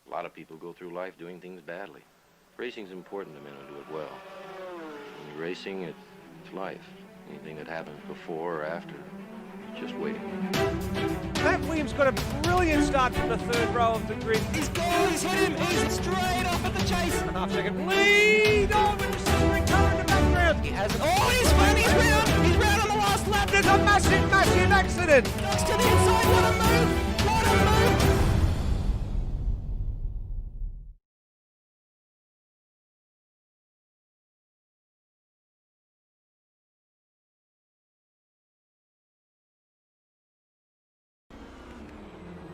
A lot of people go through life doing things badly. Racing's important to men who do it well. When you're racing, it's life. Anything that happens before or after, it's just waiting. Matt Williams got a brilliant start from the third row of the grid. He's gone, he's hit him, he's straight off at the chase. A half-second lead on with the sizzling car in the background. He has, oh, he's round on the last lap. There's a massive accident. Goes to the inside, what a move, what a move.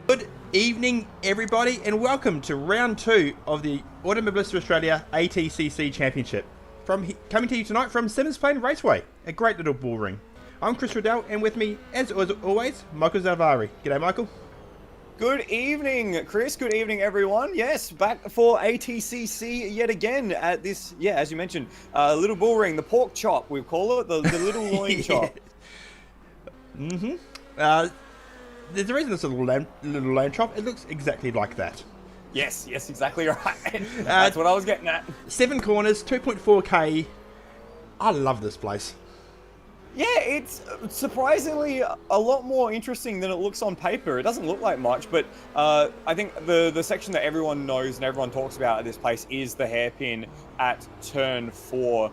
Good evening, everybody, and welcome to round 2 of the Automobilista Australia ATCC Championship. Coming to you tonight from Symmons Plains Raceway, a great little bullring. I'm Chris Riddell, and with me, as always, Michael Zalvari. G'day, Michael. Good evening, Chris. Good evening, everyone. Yes, back for ATCC yet again at this, as you mentioned, little bullring, the pork chop, we call it, the little loin chop. There's a reason it's a little lamb chop. It looks exactly like that. Yes, exactly right. That's what I was getting at. 7 corners, 2.4k. I love this place. Yeah, it's surprisingly a lot more interesting than it looks on paper. It doesn't look like much, but I think the section that everyone knows and everyone talks about at this place is the hairpin at turn 4.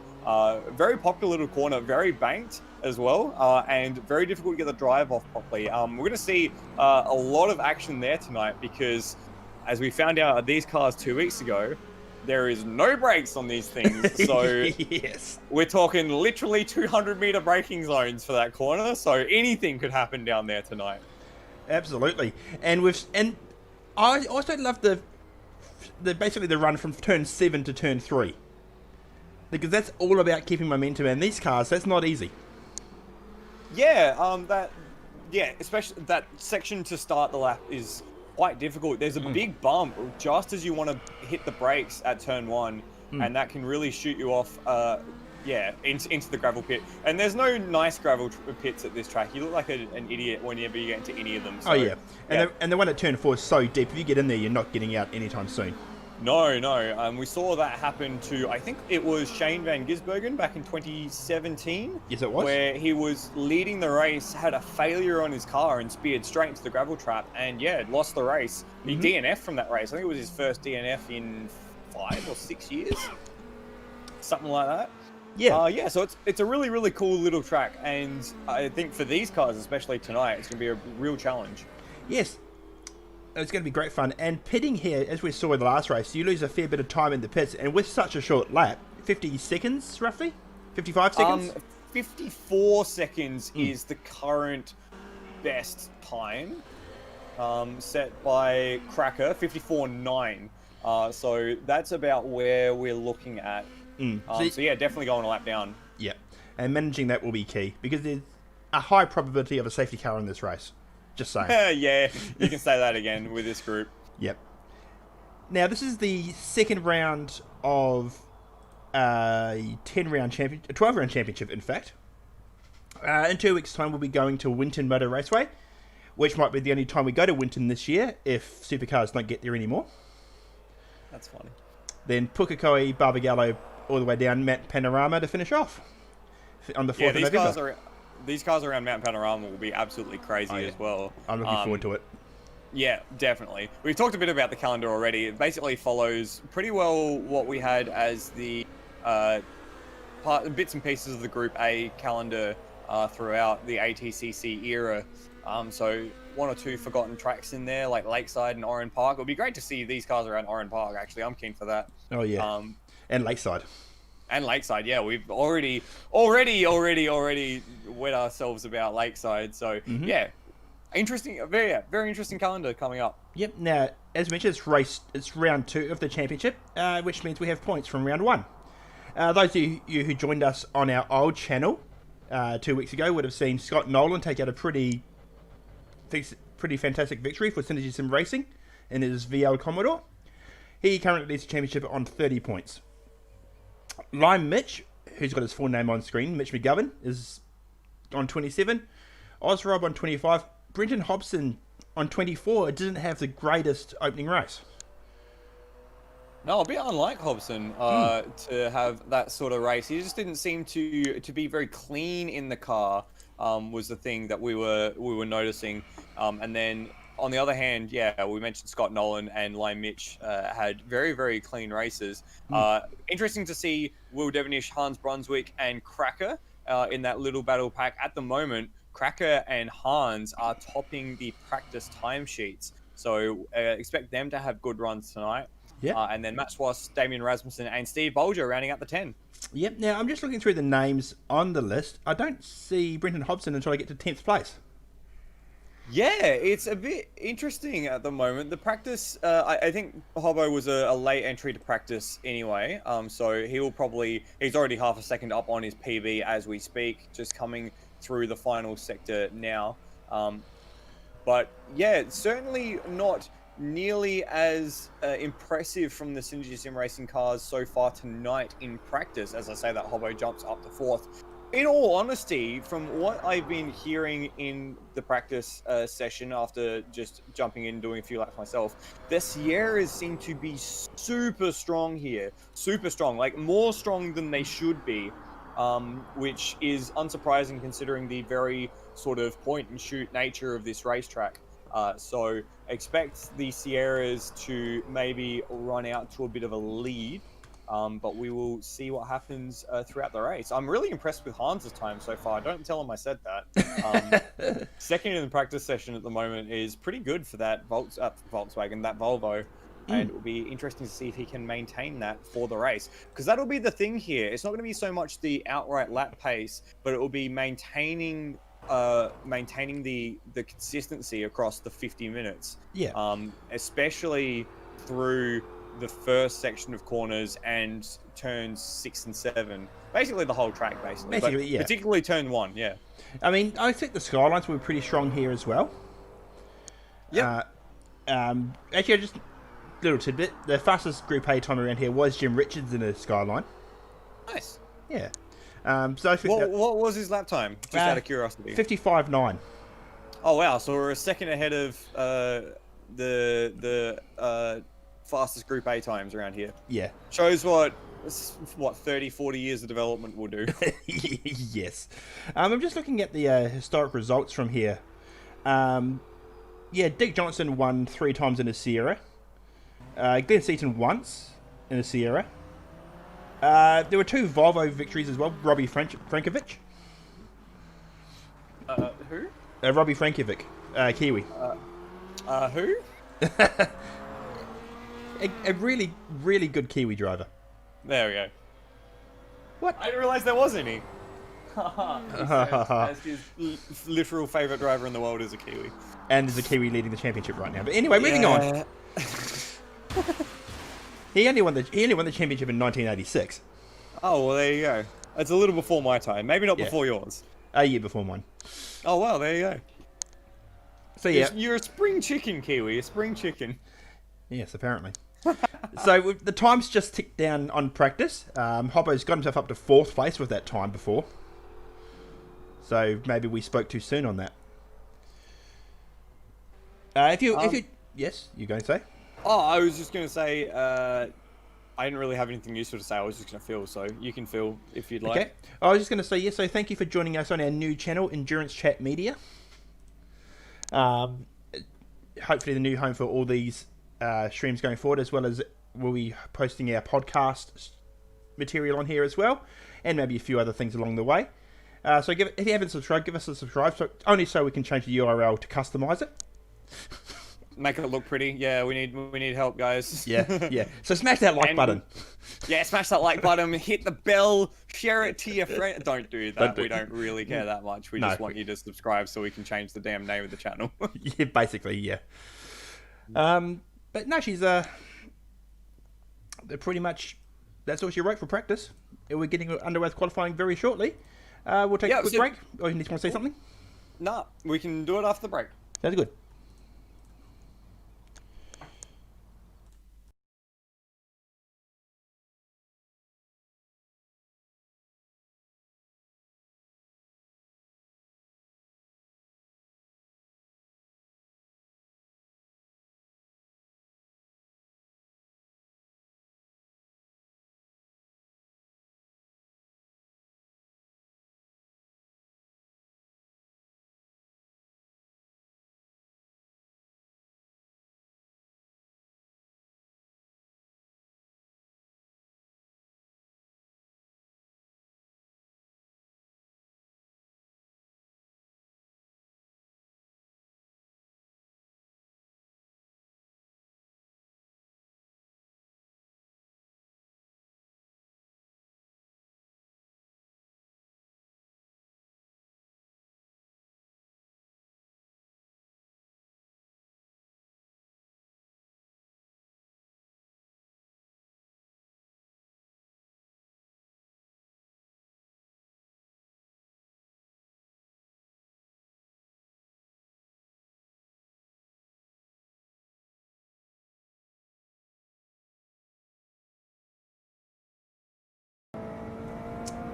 Very popular little corner, very banked as well, and very difficult to get the drive off properly. We're going to see a lot of action there tonight because, as we found out at these cars 2 weeks ago, there is no brakes on these things. So yes, we're talking literally 200-meter braking zones for that corner. So anything could happen down there tonight. Absolutely, and I also love the basically the run from turn 7 to turn 3, because that's all about keeping momentum. And these cars, that's not easy. Yeah, especially that section to start the lap is quite difficult. There's a big bump just as you want to hit the brakes at turn 1, and that can really shoot you off, into the gravel pit. And there's no nice gravel pits at this track. You look like an idiot whenever you get into any of them. So, and the one at turn 4 is so deep. If you get in there, you're not getting out anytime soon. No. We saw that happen to, I think it was Shane Van Gisbergen back in 2017. Yes, it was. Where he was leading the race, had a failure on his car and speared straight into the gravel trap and, lost the race. He DNF'd from that race. I think it was his first DNF in 5 or 6 years. Something like that. Yeah. So it's a really, really cool little track. And I think for these cars, especially tonight, it's going to be a real challenge. Yes. It's going to be great fun. And pitting here, as we saw in the last race, you lose a fair bit of time in the pits. And with such a short lap, 50 seconds roughly? 55 seconds? 54 seconds is the current best time set by Cracker, 54.9. So that's about where we're looking at. Definitely going a lap down. Yeah. And managing that will be key, because there's a high probability of a safety car in this race. Just saying. Yeah, you can say that again with this group. Yep. Now, this is the second round of a 12-round championship, in fact. In 2 weeks' time, we'll be going to Winton Motor Raceway, which might be the only time we go to Winton this year if supercars don't get there anymore. That's funny. Then Pukekohe, Barbagallo, all the way down Mount Panorama to finish off on the 4th of November. These cars around Mount Panorama will be absolutely crazy as well. I'm looking forward to it. Yeah, definitely. We've talked a bit about the calendar already. It basically follows pretty well what we had as the bits and pieces of the Group A calendar throughout the ATCC era. So one or two forgotten tracks in there, like Lakeside and Oran Park. It would be great to see these cars around Oran Park, actually. I'm keen for that. Oh, yeah. And Lakeside. And Lakeside, yeah. We've already wet ourselves about Lakeside. So, yeah. Interesting, very interesting calendar coming up. Yep. Now, as mentioned, it's round 2 of the championship, which means we have points from round 1. Those of you who joined us on our old channel 2 weeks ago would have seen Scott Nolan take out a pretty fantastic victory for Synergy Sim Racing in his VL Commodore. He currently leads the championship on 30 points. Lime Mitch, who's got his full name on screen, Mitch McGovern, is on 27. Ozrob on 25. Brenton Hobson on 24. It didn't have the greatest opening race. No, a bit unlike Hobson to have that sort of race. He just didn't seem to be very clean in the car. Was the thing that we were noticing. And then on the other hand, yeah, we mentioned Scott Nolan and Lime Mitch had very, very clean races. Interesting to see Will Devonish, Hans Brunswick, and Cracker in that little battle pack. At the moment, Cracker and Hans are topping the practice timesheets. So expect them to have good runs tonight. Yeah. And then Matt Swass, Damon Rasmussen, and Steve Bolger rounding out the 10. Yep. Now, I'm just looking through the names on the list. I don't see Brenton Hobson until I get to 10th place. Yeah, it's a bit interesting at the moment. The practice, I think Hobbo was a late entry to practice anyway. So he's already half a second up on his PB as we speak, just coming through the final sector now. But yeah, it's certainly not nearly as impressive from the Synergy Sim Racing cars so far tonight in practice. As I say, that Hobbo jumps up to 4th. In all honesty, from what I've been hearing in the practice session after just jumping in and doing a few laps myself, the Sierras seem to be super strong here. Super strong, like more strong than they should be, which is unsurprising considering the very sort of point and shoot nature of this racetrack. So expect the Sierras to maybe run out to a bit of a lead. But we will see what happens throughout the race. I'm really impressed with Hans' time so far. Don't tell him I said that. Second in the practice session at the moment is pretty good for that Volkswagen, that Volvo. And it will be interesting to see if he can maintain that for the race. Because that'll be the thing here. It's not going to be so much the outright lap pace, but it will be maintaining the consistency across the 50 minutes. Yeah. Especially through the first section of corners and turns 6 and 7, basically the whole track, basically yeah. Particularly turn 1. Yeah, I mean, I think the Skylines were pretty strong here as well. Yeah. Actually, just a little tidbit: the fastest Group A time around here was Jim Richards in a Skyline. Nice. Yeah. So I think what was his lap time, just out of curiosity? 55.9. Oh wow, so we're a second ahead of the fastest Group A times around here. Yeah. Shows what 30, 40 years of development will do. Yes. I'm just looking at the historic results from here. Yeah, Dick Johnson won 3 times in a Sierra. Glenn Seaton once in a Sierra. There were 2 Volvo victories as well. Robbie Frankovic. Who? Robbie Frankovic, Kiwi. Who? A really, really good Kiwi driver. There we go. What? I didn't realise there was any. As his literal favourite driver in the world is a Kiwi. And there's a Kiwi leading the championship right now. But anyway, moving on. He only won the championship in 1986. Oh, well, there you go. It's a little before my time. Maybe not before yours. A year before mine. Oh, well, there you go. So, yeah. You're a spring chicken, Kiwi. A spring chicken. Yes, apparently. So, the times just ticked down on practice. Hobbo's got himself up to 4th place with that time before. So, maybe we spoke too soon on that. If you, yes, you're going to say? Oh, I was just going to say, I didn't really have anything useful to say. I was just going to fill, so you can fill if you'd like. Okay. I was just going to say, yes, so thank you for joining us on our new channel, Endurance Chat Media. Hopefully the new home for all these streams going forward, as well as we'll be posting our podcast material on here as well, and maybe a few other things along the way. So if you haven't subscribed, give us a subscribe, only so we can change the URL to customize it. Make it look pretty. Yeah, we need help, guys. Yeah. So smash that like button. Yeah, smash that like button, hit the bell, share it to your friend. Don't do that. We don't really care that much. We just want you to subscribe so we can change the damn name of the channel. Yeah, basically, yeah. But no, she's they're pretty much, that's all she wrote for practice. We're getting underway with qualifying very shortly. We'll take a quick break. Or you want to say something? Nah, we can do it after the break. Sounds good.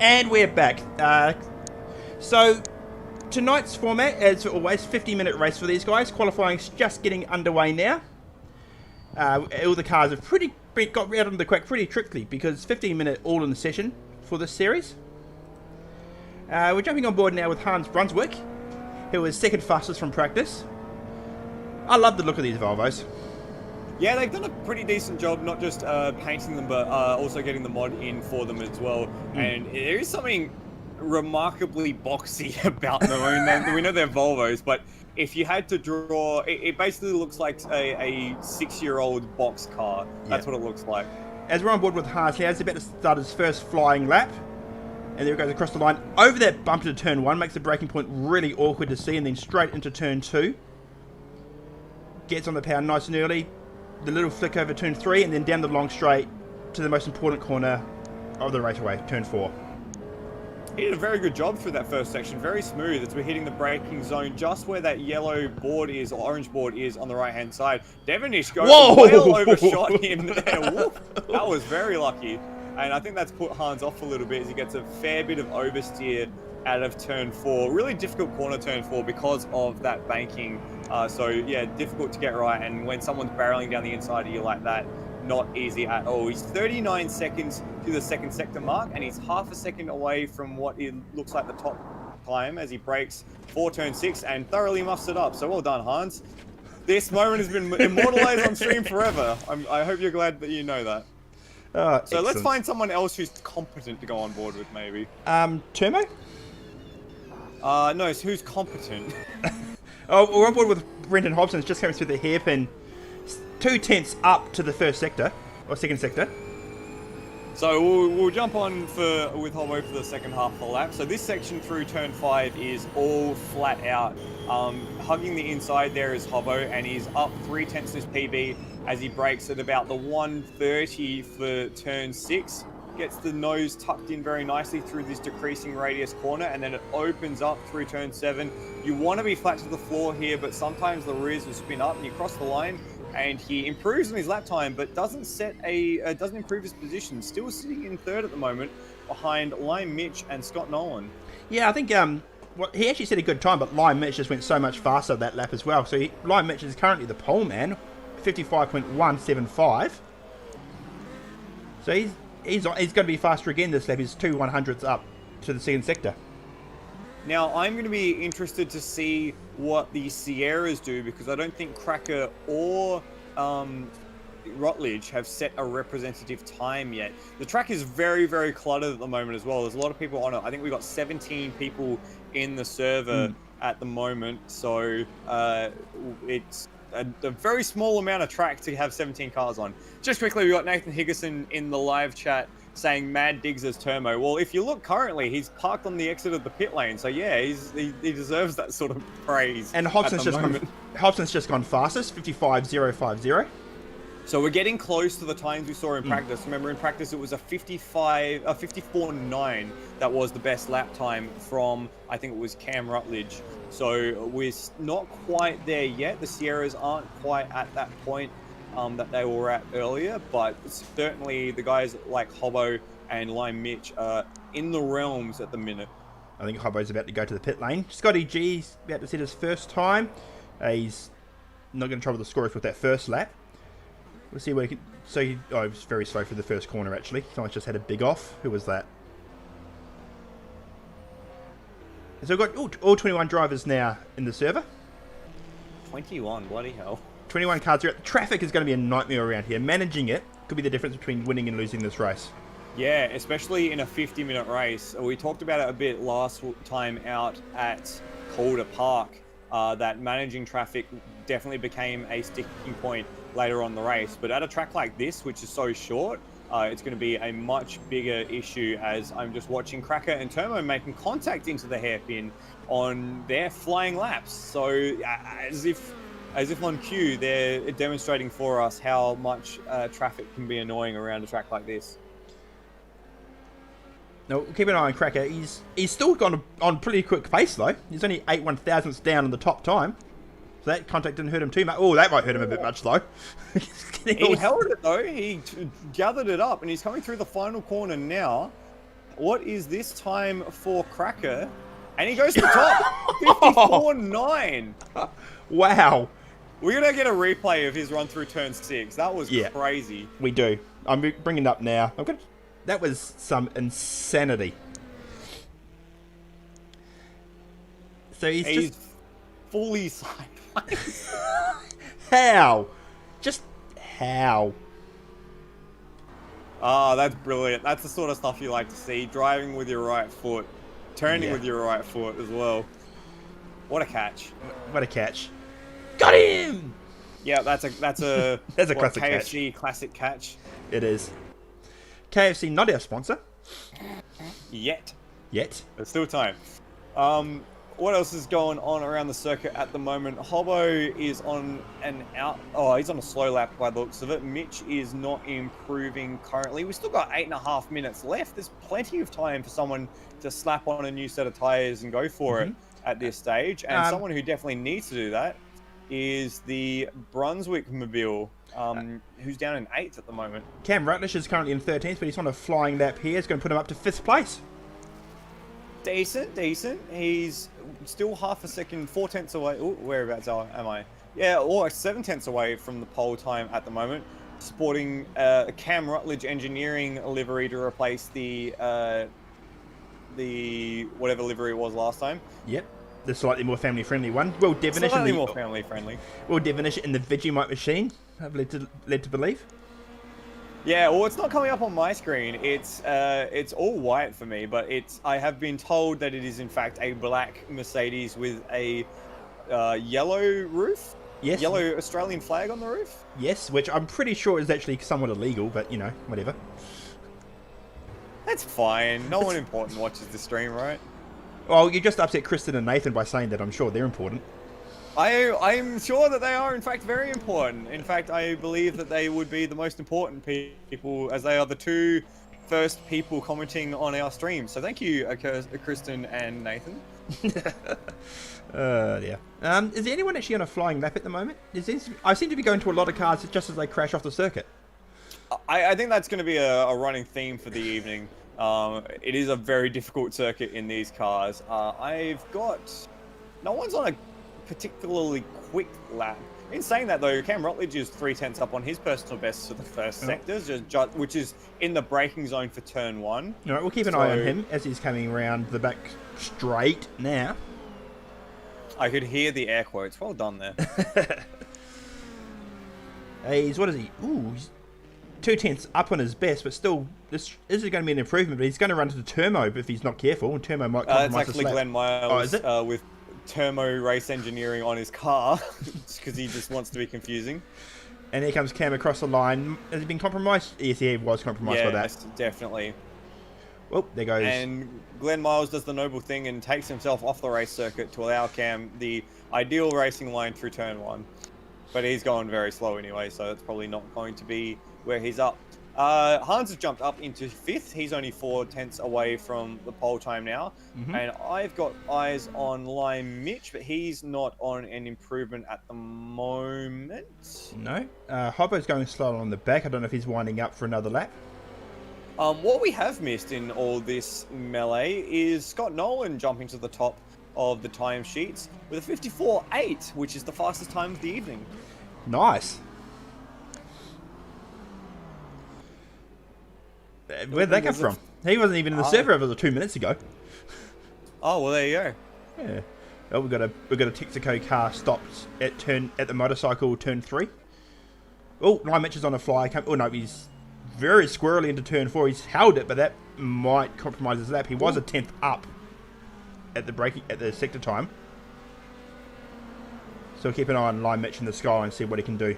And we're back. So tonight's format, as always, 50-minute race for these guys. Qualifying's just getting underway now. All the cars have got out on the track pretty quickly because 15-minute all in the session for this series. We're jumping on board now with Hans Brunswick, who was second fastest from practice. I love the look of these Volvos. Yeah, they've done a pretty decent job, not just painting them, but also getting the mod in for them as well. And there is something remarkably boxy about them. I mean, we know they're Volvos, but if you had to draw, it basically looks like a 6-year-old box car. That's what it looks like. As we're on board with Hans, he's about to start his first flying lap. And there he goes across the line, over that bump to turn 1, makes the braking point really awkward to see, and then straight into turn 2. Gets on the power nice and early. The little flick over turn 3, and then down the long straight to the most important corner of the raceway, turn 4. He did a very good job through that first section, very smooth as we're hitting the braking zone just where that yellow board is, or orange board is on the right hand side. Devonish well overshot him there. Woof. That was very lucky. And I think that's put Hans off a little bit as he gets a fair bit of oversteer out of turn 4. Really difficult corner turn 4 because of that banking. So yeah, difficult to get right. And when someone's barreling down the inside of you like that, not easy at all. He's 39 seconds to the second sector mark, and he's half a second away from what it looks like the top time as he breaks for turn 6 and thoroughly muffs it up. So well done, Hans. This moment has been immortalized on stream forever. I hope you're glad that you know that. So excellent. let's find someone else who's competent to go on board with, maybe. Turmo? No, it's who's competent. Oh, we're on board with Brendan Hobson. It's just coming through the hairpin. 2/10 up to the first sector, or second sector. So we'll jump on with Hobbo for the second half of the lap. So this section through turn 5 is all flat out. Hugging the inside there is Hobbo, and he's up 0.3 his PB as he brakes at about the 130 for turn 6. Gets the nose tucked in very nicely through this decreasing radius corner, and then it opens up through turn 7. You want to be flat to the floor here, but sometimes the rears will spin up and you cross the line, and he improves on his lap time, but doesn't improve his position. Still sitting in third at the moment, behind Lime Mitch and Scott Nolan. Yeah, I think Well, he actually said a good time, but Lion Mitch just went so much faster that lap as well. So Lion Mitch is currently the pole man, 55.175. So he's going to be faster again this lap. He's 2/100ths up to the second sector. Now, I'm going to be interested to see what the Sierras do, because I don't think Cracker or Rutledge have set a representative time yet. The track is very, very cluttered at the moment as well. There's a lot of people on it. I think we've got 17 people in the server at the moment. So it's a very small amount of track to have 17 cars on. Just quickly, we got Nathan Higginson in the live chat saying Mad Diggs as Turmo. Well, if you look currently, he's parked on the exit of the pit lane. So yeah, he deserves that sort of praise. And Hobson's just gone fastest, 55.050. So we're getting close to the times we saw in practice. Remember, in practice, it was a 54.9 that was the best lap time from, I think it was Cam Rutledge. So we're not quite there yet. The Sierras aren't quite at that point that they were at earlier, but certainly the guys like Hobbo and Lime Mitch are in the realms at the minute. I think Hobbo's about to go to the pit lane. Scotty G's about to set his first time. He's not going to trouble the scorers with that first lap. We'll see where he can... So he was very slow for the first corner, actually. Someone just had a big off. Who was that? So we've got all 21 drivers now in the server. 21, bloody hell. 21 cars are out. The traffic is going to be a nightmare around here. Managing it could be the difference between winning and losing this race. Yeah, especially in a 50-minute race. We talked about it a bit last time out at Calder Park, that managing traffic definitely became a sticking point later on the race. But at a track like this, which is so short, it's going to be a much bigger issue, as I'm just watching Cracker and Turmo making contact into the hairpin on their flying laps. So as if on cue, they're demonstrating for us how much traffic can be annoying around a track like this. Now, keep an eye on Cracker. He's still gone on pretty quick pace, though. He's only 8/1000ths down on the top time. So that contact didn't hurt him too much. Oh, that might hurt him a bit much, though. He held it, though. He gathered it up, and he's coming through the final corner now. What is this time for Cracker? And he goes to the top. 54.9. Wow. We're going to get a replay of his run through turn 6. That was crazy. We do. I'm bringing it up now. That was some insanity. So he's just fully sideways. How? Just how? Ah, that's brilliant. That's the sort of stuff you like to see. Driving with your right foot, turning with your right foot as well. What a catch! What a catch! Got him! Yeah, that's a that's a classic KFC classic catch. It is. KFC not our sponsor. Yet. There's still time. What else is going on around the circuit at the moment? Hobbo is on he's on a slow lap by the looks of it. Mitch is not improving currently. We've still got 8.5 minutes left. There's plenty of time for someone to slap on a new set of tyres and go for it at this stage. And someone who definitely needs to do that is the Brunswick Mobile, who's down in 8th at the moment. Cam Rutledge is currently in 13th, but he's on a flying lap here. It's going to put him up to 5th place. Decent. He's still half a second, 4/10 away. Oh, whereabouts am I? Yeah, or 7/10 away from the pole time at the moment. Sporting Cam Rutledge Engineering livery to replace the whatever livery it was last time. Yep, the slightly more family-friendly one. Will Devonish slightly more family-friendly. Will Devonish in the Vegemite machine, I've led to believe. Yeah, well, it's not coming up on my screen. It's all white for me, but I have been told that it is in fact a black Mercedes with a yellow roof. Yes. Yellow Australian flag on the roof. Yes, which I'm pretty sure is actually somewhat illegal, but you know, whatever. That's fine. No one important watches the stream, right? Well, you just upset Kristen and Nathan by saying that. I'm sure they're important. I'm sure that they are, in fact, very important. In fact, I believe that they would be the most important people, as they are the two first people commenting on our stream. So thank you, Kristen and Nathan. Yeah. Is there anyone actually on a flying lap at the moment? I seem to be going to a lot of cars just as they crash off the circuit. I think that's going to be a running theme for the evening. It is a very difficult circuit in these cars. No one's on a particularly quick lap. In saying that, though, Cam Rutledge is 3/10 up on his personal best for the first sectors, which is in the braking zone for turn 1. All right, we'll keep an eye on him as he's coming around the back straight now. I could hear the air quotes. Well done there. What is he? Ooh, he's 2/10 up on his best, but still, this is going to be an improvement. But he's going to run to the Turmo if he's not careful, and Turmo might compromise It's actually the slap. Glenn Miles Oh, is it? with Turmo race engineering on his car because he just wants to be confusing. And here comes Cam across the line. Has he been compromised? Yes, he was compromised by that. Yes, definitely. Well, there goes. And Glenn Miles does the noble thing and takes himself off the race circuit to allow Cam the ideal racing line through turn 1. But he's going very slow anyway, so it's probably not going to be where he's up. Hans has jumped up into 5th. He's only 4/10 away from the pole time now. And I've got eyes on Lime Mitch, but he's not on an improvement at the moment. No. Hobbo's going slow on the back. I don't know if he's winding up for another lap. What we have missed in all this melee is Scott Nolan jumping to the top of the timesheets with a 54.8, which is the fastest time of the evening. Nice. Where'd that come from? He wasn't even in the server over 2 minutes ago. Oh well, there you go. Yeah. Well, we've got a Texaco car stopped at the motorcycle turn 3. Oh, Lime Mitch is on a fly. Oh no, he's very squirrely into turn 4. He's held it, but that might compromise his lap. He was a 10th up at the sector time. So keep an eye on Lime Mitch in the sky and see what he can do.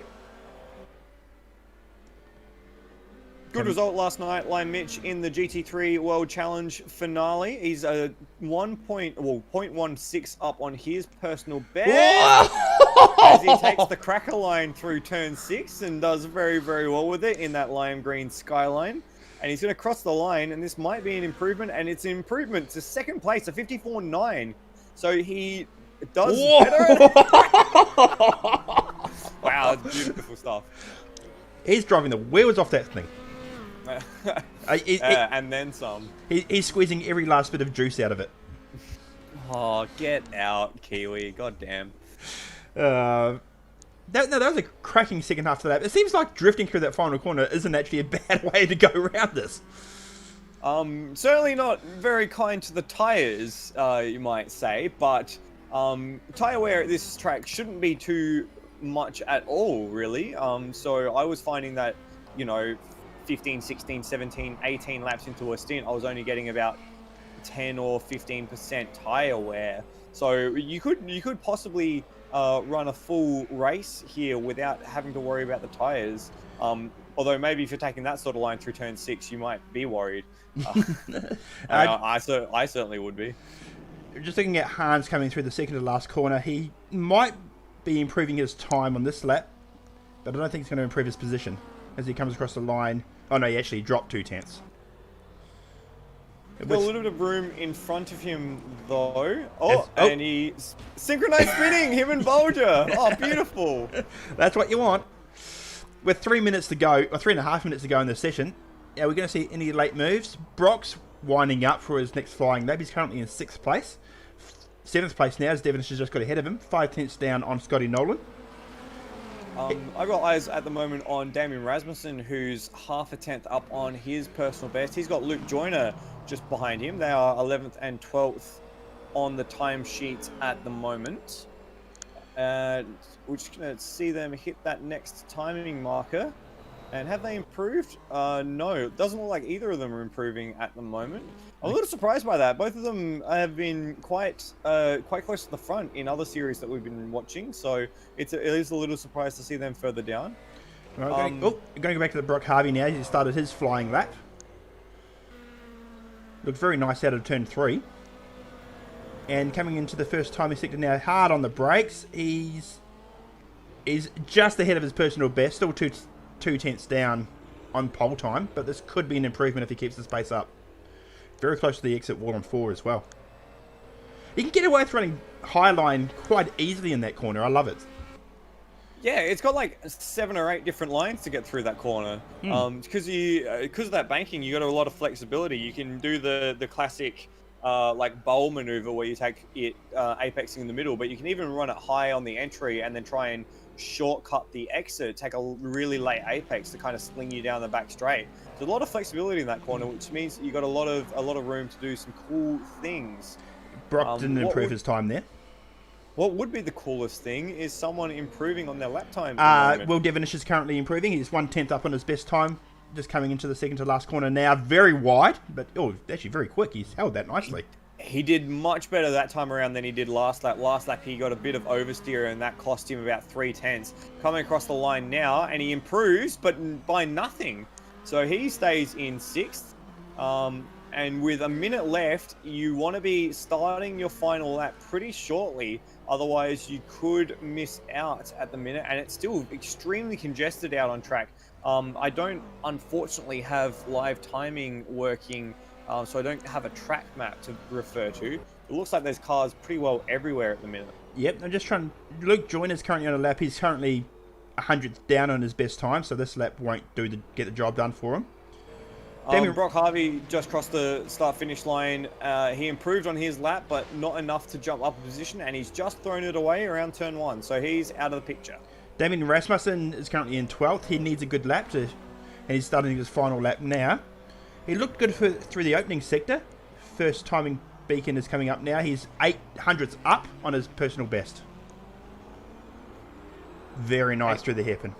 Good result last night, Lime Mitch in the GT3 World Challenge finale. He's a 0.16 up on his personal best as he takes the cracker line through turn 6 and does very, very well with it in that lime green skyline. And he's going to cross the line, and this might be an improvement, and it's an improvement to second place, a 54.9. So he does better. Wow, beautiful stuff. He's driving the wheels off that thing. And then some. He's squeezing every last bit of juice out of it. Oh, get out, Kiwi. God damn. That was a cracking second half to that. It seems like drifting through that final corner isn't actually a bad way to go around this. Certainly not very kind to the tyres, you might say, but tyre wear at this track shouldn't be too much at all, really. So I was finding that, 15, 16, 17, 18 laps into a stint, I was only getting about 10 or 15% tyre wear. So you could possibly run a full race here without having to worry about the tyres. Although maybe if you're taking that sort of line through turn 6, you might be worried. I certainly would be. Just looking at Hans coming through the second to last corner, he might be improving his time on this lap, but I don't think he's going to improve his position as he comes across the line. Oh no, he actually dropped 2/10. Got a little bit of room in front of him though. And he synchronized spinning, him and Bolger. Oh, beautiful. That's what you want. With 3 minutes to go, or 3.5 minutes to go in this session, we're going to see any late moves. Brock's winding up for his next flying lap. He's currently in 6th place. 7th place now, as Devon has just got ahead of him. 5/10 down on Scotty Nolan. I've got eyes at the moment on Damon Rasmussen, who's 0.5 up on his personal best. He's got Luke Joyner just behind him. They are 11th and 12th on the timesheet at the moment. We're just going to see them hit that next timing marker. And have they improved? No, it doesn't look like either of them are improving at the moment. I'm a little surprised by that. Both of them have been quite close to the front in other series that we've been watching. So it is a little surprised to see them further down. Right, going to go back to the Brock Harvey now. He started his flying lap. Looks very nice out of turn 3. And coming into the first timing sector now, hard on the brakes. He's just ahead of his personal best, still 2/10 down on pole time, but this could be an improvement if he keeps the pace up. Very close to the exit wall on 4 as well. He can get away with running high line quite easily in that corner. I love it. Yeah, it's got like 7 or 8 different lines to get through that corner. Because of that banking, you got a lot of flexibility. You can do the classic like bowl maneuver where you take it apexing in the middle, but you can even run it high on the entry and then try and shortcut the exit, take a really late apex to kind of sling you down the back straight. There's a lot of flexibility in that corner, which means you got a lot of room to do some cool things. Brock didn't improve his time there. What would be the coolest thing is someone improving on their lap time. Will Devonish is currently improving. He's 1/10 up on his best time, just coming into the second to last corner now. Very wide, but actually very quick. He's held that nicely. He did much better that time around than he did last lap. Last lap, he got a bit of oversteer, and that cost him about 3/10. Coming across the line now, and he improves, but by nothing. So he stays in 6th. And with a minute left, you want to be starting your final lap pretty shortly. Otherwise, you could miss out at the minute, and it's still extremely congested out on track. I don't, unfortunately, have live timing working, so I don't have a track map to refer to. It looks like there's cars pretty well everywhere at the minute. Yep, I'm just trying. Luke Joyner's currently on a lap. He's currently 100th down on his best time, so this lap won't get the job done for him. Brock Harvey just crossed the start-finish line. He improved on his lap, but not enough to jump up a position, and he's just thrown it away around turn 1, so he's out of the picture. Damon Rasmussen is currently in 12th. He needs a good lap, and he's starting his final lap now. He looked good through the opening sector. First timing beacon is coming up now. He's 800ths up on his personal best. Very nice through the hairpin.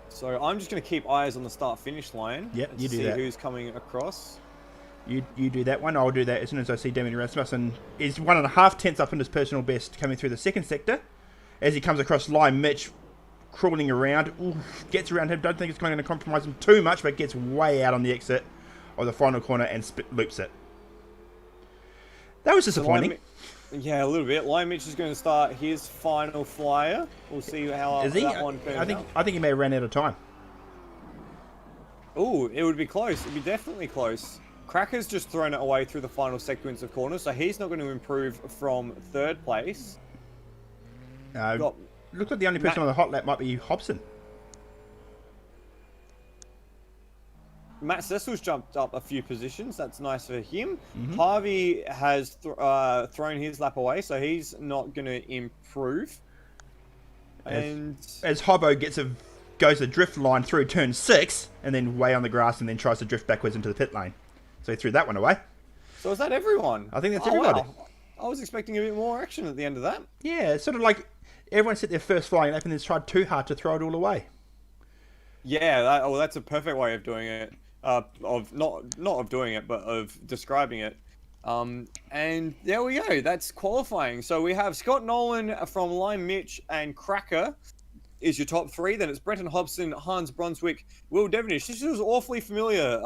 So I'm just going to keep eyes on the start-finish line. Yep, you do see that. Who's coming across. You do that one. I'll do that as soon as I see Damon Rasmussen. Is 1.5 tenths up on his personal best coming through the second sector. As he comes across line, Mitch crawling around. Ooh, gets around him. Don't think it's going to compromise him too much, but gets way out on the exit of the final corner and loops it. That was disappointing. Yeah, a little bit. Lion Mitch is going to start his final flyer. We'll see how that one turns out. I think he may have ran out of time. Oh, it would be close. It would be definitely close. Cracker's just thrown it away through the final sequence of corners, so he's not going to improve from 3rd place. Looks like the only person on the hot lap might be Hobson. Matt Cecil's jumped up a few positions. That's nice for him. Harvey has thrown his lap away, so he's not going to improve. As Hobbo goes the drift line through turn 6, and then way on the grass, and then tries to drift backwards into the pit lane. So he threw that one away. So is that everyone? I think that's everybody. Wow. I was expecting a bit more action at the end of that. Yeah, it's sort of like everyone set their first flying lap and then tried too hard to throw it all away. Yeah, that's a perfect way of doing it. Of not of doing it, but of describing it. And there we go. That's qualifying. So we have Scott Nolan from Lime Mitch and Cracker is your top 3. Then it's Brenton Hobson, Hans Brunswick, Will Devonish. This was awfully familiar.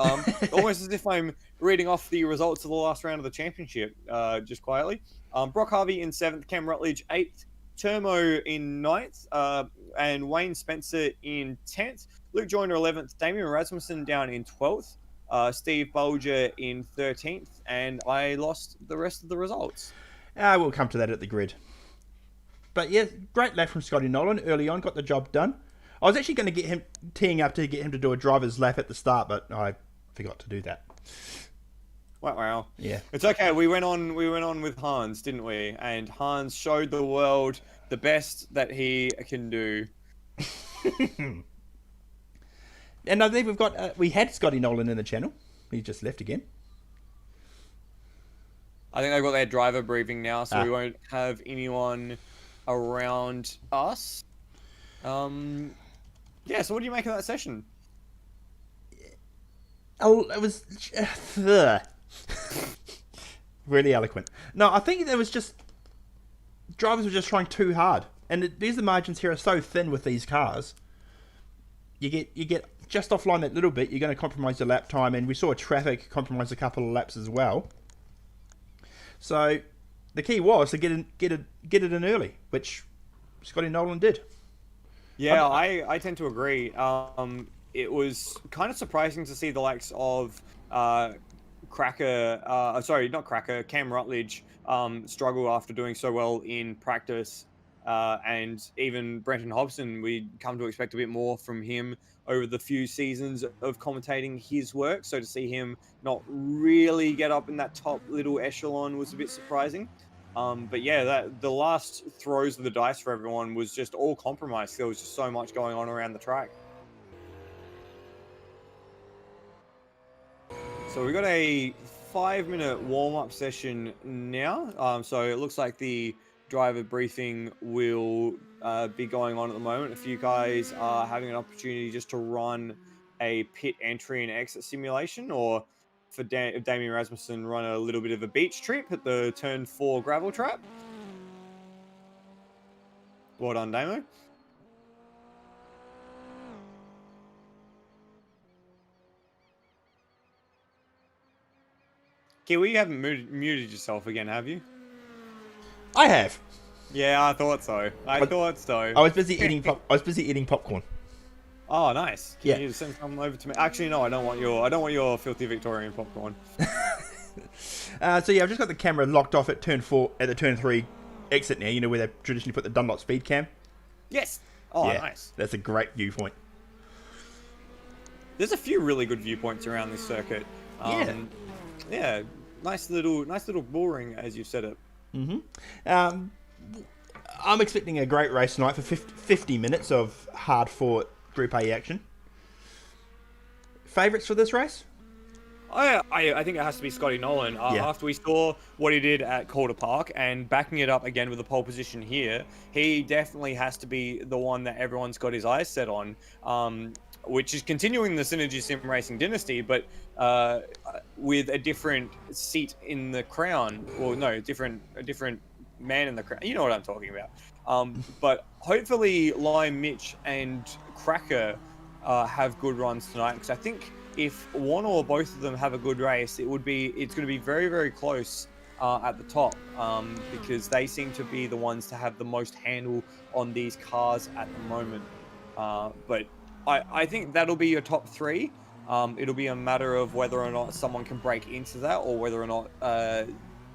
Almost as if I'm reading off the results of the last round of the championship, just quietly. Brock Harvey in 7th, Cam Rutledge 8th, Termo in 9th, and Wayne Spencer in 10th. Luke Joyner 11th, Damon Rasmussen down in 12th, Steve Bolger in 13th, and I lost the rest of the results. We'll come to that at the grid. But yeah, great lap from Scotty Nolan early on, got the job done. I was actually going to get him teeing up to get him to do a driver's lap at the start, but I forgot to do that. Wow. Yeah. It's okay. We went on with Hans, didn't we? And Hans showed the world the best that he can do. And I think we had Scotty Nolan in the channel. He just left again. I think they've got their driver briefing now, so we won't have anyone around us. Yeah, so what do you make of that session? Oh, it was really eloquent. No, I think there was just drivers were just trying too hard, and these margins here are so thin with these cars. You get just offline that little bit, you're going to compromise your lap time, and we saw traffic compromise a couple of laps as well. So the key was to get it in early, which Scotty Nolan did. Yeah, I tend to agree. It was kind of surprising to see the likes of Cam Rutledge struggled after doing so well in practice. And even Brenton Hobson, we come to expect a bit more from him over the few seasons of commentating his work. So to see him not really get up in that top little echelon was a bit surprising. But yeah, the last throws of the dice for everyone was just all compromised. There was just so much going on around the track. So we got a 5-minute warm-up session now. So it looks like the driver briefing will be going on at the moment. A few guys are having an opportunity just to run a pit entry and exit simulation, or for Damon Rasmussen, run a little bit of a beach trip at the turn 4 gravel trap. Well done, Damo. Kiwi, you haven't muted yourself again, have you? I have. Yeah, I thought so. I thought so. I was busy eating. I was busy eating popcorn. Oh, nice. Can Yeah. you send some over to me? Actually, no, I don't want your filthy Victorian popcorn. So yeah, I've just got the camera locked off at turn 4 at the turn 3 exit now. You know where they traditionally put the Dunlop speed cam. Yes. Oh, Yeah, nice. That's a great viewpoint. There's a few really good viewpoints around this circuit. Yeah. Nice little bullring, as you said it. I'm expecting a great race tonight for 50 minutes of hard-fought Group A action. Favourites for this race? I think it has to be Scotty Nolan. After we saw what he did at Calder Park and backing it up again with a pole position here, he definitely has to be the one that everyone's got his eyes set on, which is continuing the Synergy Sim Racing dynasty, but with a different seat in the crown. Well, no, a different man in the crown. You know what I'm talking about. But hopefully Lime, Mitch, and Cracker have good runs tonight, because I think if one or both of them have a good race, it's going to be very, very close at the top, because they seem to be the ones to have the most handle on these cars at the moment. But I think that'll be your top 3. It'll be a matter of whether or not someone can break into that, or whether or not,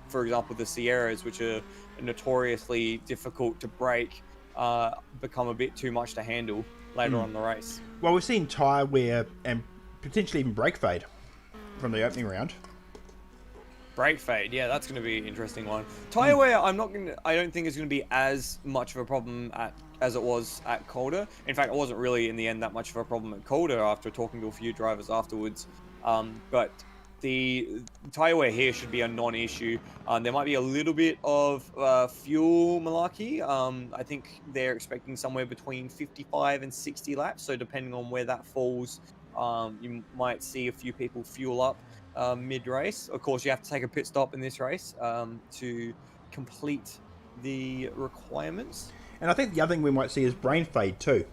for example, the Sierras, which are notoriously difficult to break, become a bit too much to handle later on in the race. Well, we've seen tyre wear and potentially even brake fade from the opening round. Brake fade, yeah, that's going to be an interesting one. Tyre wear, I don't think is going to be as much of a problem as it was at Calder. In fact, it wasn't really in the end that much of a problem at Calder after talking to a few drivers afterwards. But the tyre wear here should be a non-issue. There might be a little bit of fuel malarkey. I think they're expecting somewhere between 55 and 60 laps. So depending on where that falls, you might see a few people fuel up mid-race. Of course, you have to take a pit stop in this race to complete the requirements. And I think the other thing we might see is brain fade too.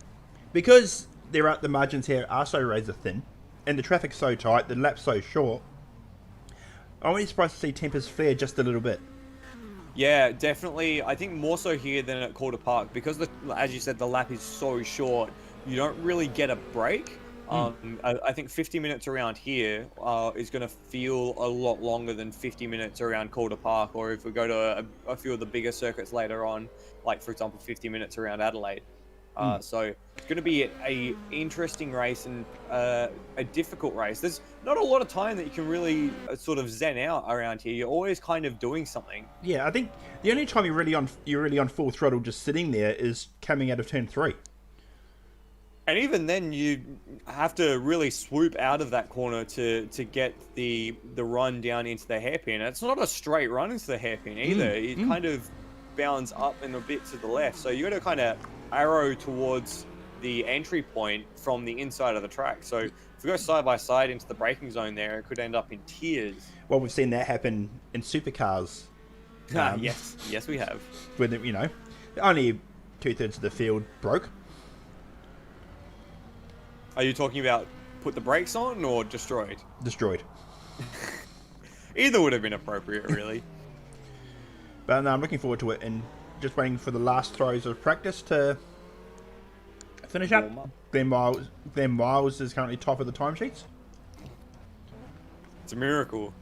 Because the margins here are so razor thin, and the traffic's so tight, the lap's so short, I wouldn't be surprised to see tempers flare just a little bit. Yeah, definitely. I think more so here than at Calder Park, because, as you said, the lap is so short, you don't really get a break. I think 50 minutes around here is going to feel a lot longer than 50 minutes around Calder Park, or if we go to a few of the bigger circuits later on, like, for example, 50 minutes around Adelaide. So it's going to be a interesting race and a difficult race. There's not a lot of time that you can really sort of zen out around here. You're always kind of doing something. Yeah, I think the only time you're really on full throttle just sitting there is coming out of turn 3. And even then, you have to really swoop out of that corner to get the run down into the hairpin. It's not a straight run into the hairpin either. It kind of bounds up and a bit to the left. So you got to kind of arrow towards the entry point from the inside of the track. So if we go side by side into the braking zone there, it could end up in tears. Well, we've seen that happen in supercars. Yes, we have. When, only 2/3 of the field broke. Are you talking about put the brakes on or destroyed? Destroyed. Either would have been appropriate, really. But no, I'm looking forward to it, and just waiting for the last throws of practice to finish up. Glenn Miles is currently top of the timesheets. It's a miracle.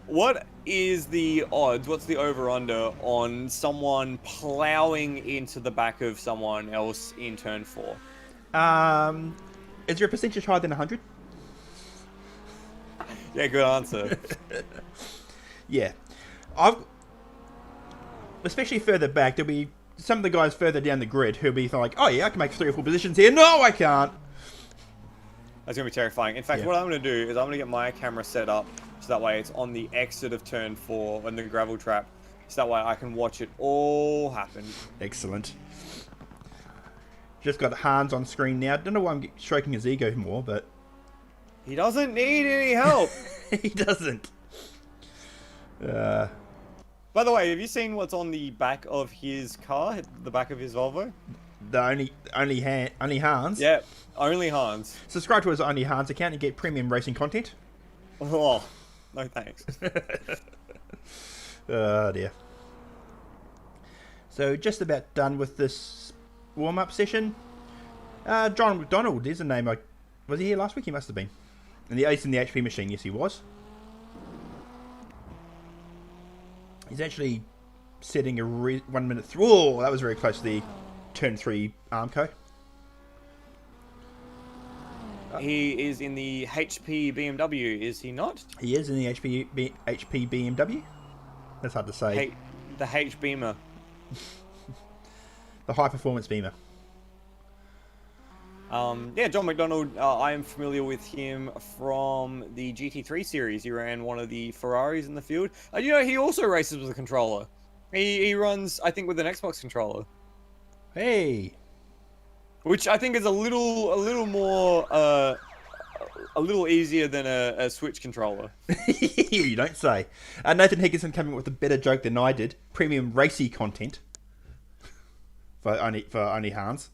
What is the odds? What's the over/under on someone ploughing into the back of someone else in turn 4? Is there a percentage higher than 100? Yeah, good answer. Yeah. Especially further back, there'll be some of the guys further down the grid who'll be like, oh yeah, I can make 3 or 4 positions here. No, I can't. That's going to be terrifying. In fact, Yeah. what I'm going to do is I'm going to get my camera set up so that way it's on the exit of turn 4 and the gravel trap. So that way I can watch it all happen. Excellent. Just got Hans on screen now. Don't know why I'm stroking his ego more, but He doesn't need any help. he doesn't. By the way, have you seen what's on the back of his car? The back of his Volvo? The only Hans. Yeah, only Hans. Subscribe to his Only Hans account and get premium racing content. Oh, no thanks. Oh dear. So just about done with this warm-up session. John Mcdonald is a name. Was he here last week? He must have been. And the ace in the HP machine. Yes, he was. He's actually setting a 1 minute. Oh, that was very close to the turn 3 Armco. He is in the HP BMW, is he not? He is in the HP BMW. That's hard to say. The H Beamer. The high performance Beamer. Yeah, John McDonald, I am familiar with him from the GT3 series. He ran one of the Ferraris in the field. You know, he also races with a controller. He runs, I think, with an Xbox controller. Hey. Which I think is a little more, a little easier than a Switch controller. You don't say. Nathan Higginson coming up with a better joke than I did. Premium racy content. For only Hans.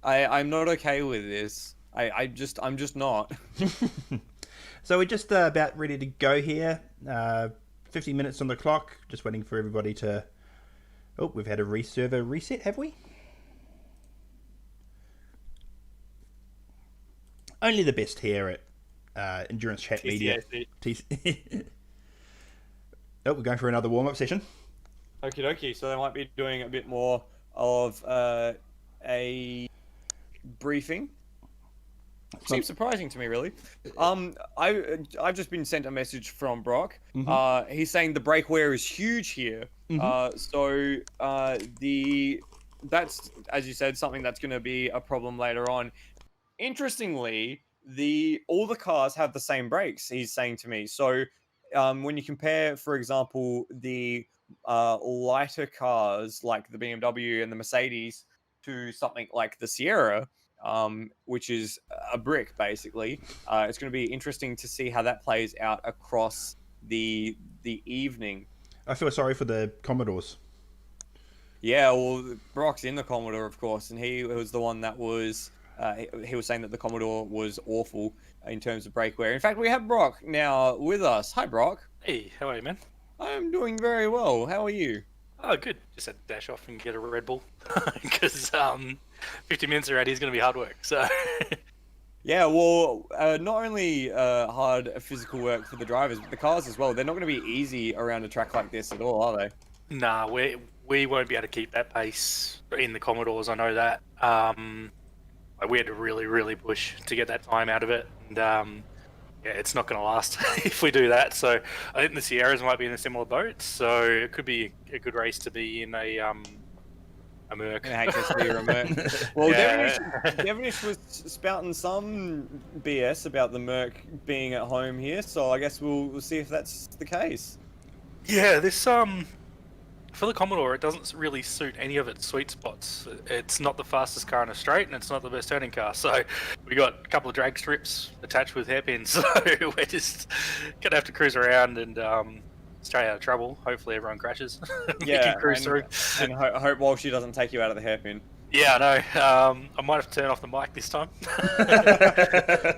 I'm not okay with this. I'm just not. So we're just about ready to go here. 50 minutes on the clock. Just waiting for everybody to... Oh, we've had a server reset, have we? Only the best here at Endurance Chat Media. Oh, we're going for another warm-up session. Okie dokie. So they might be doing a bit more of a briefing. Seems surprising to me, really. I've just been sent a message from Brock. Mm-hmm. He's saying the brake wear is huge here. Mm-hmm. That's, as you said, something that's going to be a problem later on. Interestingly, all the cars have the same brakes. He's saying to me. So when you compare, for example, the lighter cars like the BMW and the Mercedes to something like the Sierra, which is a brick, basically. It's going to be interesting to see how that plays out across the evening. I feel sorry for the Commodores. Yeah, well, Brock's in the Commodore, of course, and he was the one that was... he was saying that the Commodore was awful in terms of brake wear. In fact, we have Brock now with us. Hi, Brock. Hey, how are you, man? I'm doing very well. How are you? Oh, good. Just had to dash off and get a Red Bull because 50 minutes already is going to be hard work. So Yeah, well, not only hard physical work for the drivers, but the cars as well. They're not going to be easy around a track like this at all, are they? nah, we won't be able to keep that pace in the Commodores. I know that. We had to really push to get that time out of it, and yeah, it's not going to last if we do that. So I think the Sierras might be in a similar boat. So it could be a good race to be in a Merc. An HSV or a Merc. Well, Yeah. Devonish was spouting some BS about the Merc being at home here, so I guess we'll see if that's the case. Yeah, this for the Commodore, it doesn't really suit any of its sweet spots. It's not the fastest car in a straight, and it's not the best turning car. So we got a couple of drag strips attached with hairpins. So we're just gonna have to cruise around and stay out of trouble. Hopefully everyone crashes. We Yeah, can cruise through. And hope Walshy doesn't take you out of the hairpin. Yeah, I know. I might have to turn off the mic this time.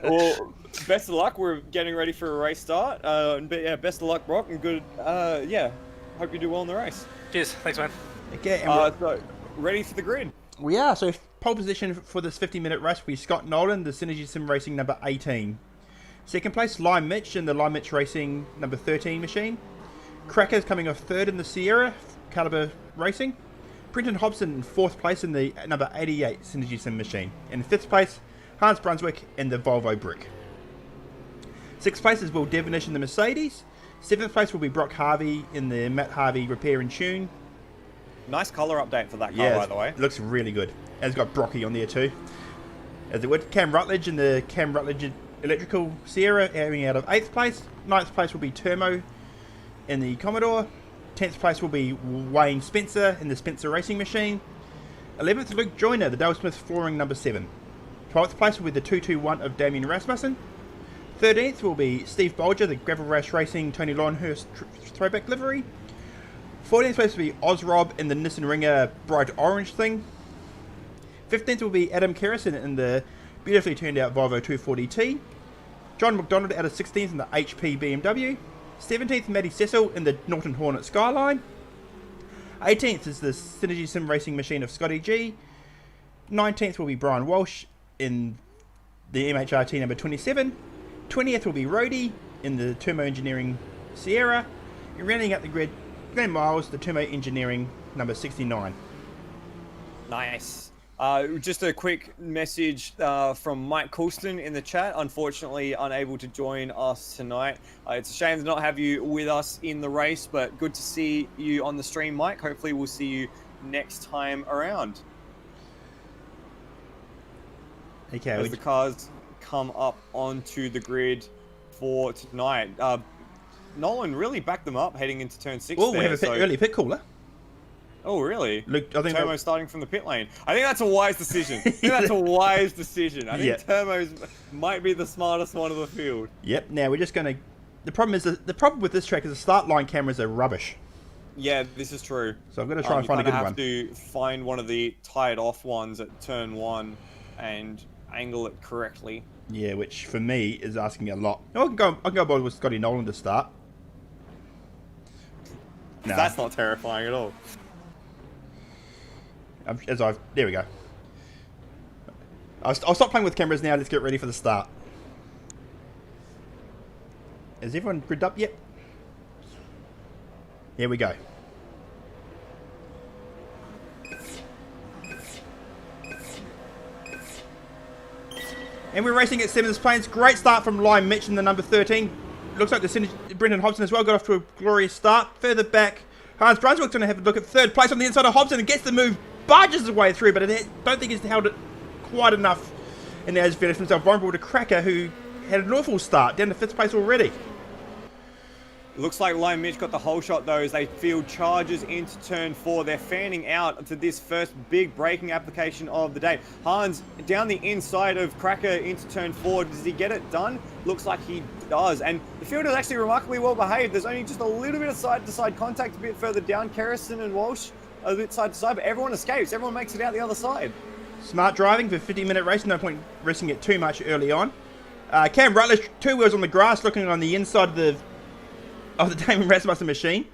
Well, best of luck. We're getting ready for a race start. But yeah, best of luck, Brock, and good. Yeah, hope you do well in the race. Cheers. Thanks, man. Okay, and So ready for the grid. we are. So pole position for this 50-minute race will be Scott Nolan, the Synergy Sim Racing number 18. Second place, Lime Mitch in the Lime Mitch Racing number 13 machine. Cracker's coming off third in the Sierra Caliber Racing. Brenton Hobson in fourth place in the number 88 Synergy Sim machine. In fifth place, Hans Brunswick in the Volvo Brick. Sixth place is Will Devonish in the Mercedes. Seventh place will be Brock Harvey in the Matt Harvey Repair and Tune. Nice colour update for that car, by the way. It looks really good. And it's got Brocky on there too. As it would, Cam Rutledge in the Cam Rutledge Electrical Sierra, aiming out of 8th place. 9th place will be Termo in the Commodore. 10th place will be Wayne Spencer in the Spencer Racing Machine. 11th, Luke Joyner, the Dale Smith Flooring number 7. 12th place will be the 221 of Damon Rasmussen. 13th will be Steve Bolger, the Gravel Rash Racing Tony Lonhurst Throwback Livery. 14th place will be Ozrob in the Nissan Ringer Bright Orange thing. 15th will be Adam Kerrison in the beautifully turned out Volvo 240T. John McDonald out of 16th in the HP BMW. 17th, Matty Cecil in the Norton Hornet Skyline. 18th is the Synergy Sim Racing Machine of Scotty G. 19th will be Brian Walsh in the MHRT number 27. 20th will be Rhodey in the Turbo Engineering Sierra. And rounding out the grid, Glenn Miles, the Turbo Engineering number 69. Nice. Just a quick message from Mike Coulston in the chat. Unfortunately, unable to join us tonight. It's a shame to not have you with us in the race, but good to see you on the stream, Mike. Hopefully, we'll see you next time around. Okay. As the cars come up onto the grid for tonight. Nolan really backed them up heading into turn 6. Oh, we have an early pit caller. Oh, really? Luke, I think Turmo starting from the pit lane. I think that's a wise decision. I think that's a wise decision. I think Yeah. Turmo's might be the smartest one of the field. Yep. Now we're just going to. The problem with this track is the start line cameras are rubbish. Yeah, this is true. So I'm going to try and find a good one. You have to find one of the tied off ones at turn 1 and angle it correctly. Yeah, which for me is asking a lot. No, I can go with Scotty Nolan to start. No. That's not terrifying at all. There we go. I'll stop playing with cameras now. Let's get ready for the start. Is everyone gridded up yet? Here we go. And we're racing at Symmons Plains. Great start from Lime Mitch in the number 13. Looks like the Brendan Hobson as well got off to a glorious start. Further back, Hans Brunswick's going to have a look at third place on the inside of Hobson and gets the move, barges his way through, but I don't think he's held it quite enough. And now he's finished himself vulnerable to Cracker, who had an awful start, down to 5th place already. Looks like Lime Mitch got the whole shot though as they field charges into turn 4. They're fanning out to this first big braking application of the day. Hans down the inside of Cracker into turn 4. Does he get it done? Looks like he does. And the field is actually remarkably well behaved. There's only just a little bit of side-to-side contact a bit further down. Kerrison and Walsh a bit side-to-side, but everyone escapes. Everyone makes it out the other side. Smart driving for a 50-minute race. No point risking it too much early on. Cam Rutledge, 2 wheels on the grass, looking on the inside of the Damon Rasmussen machine,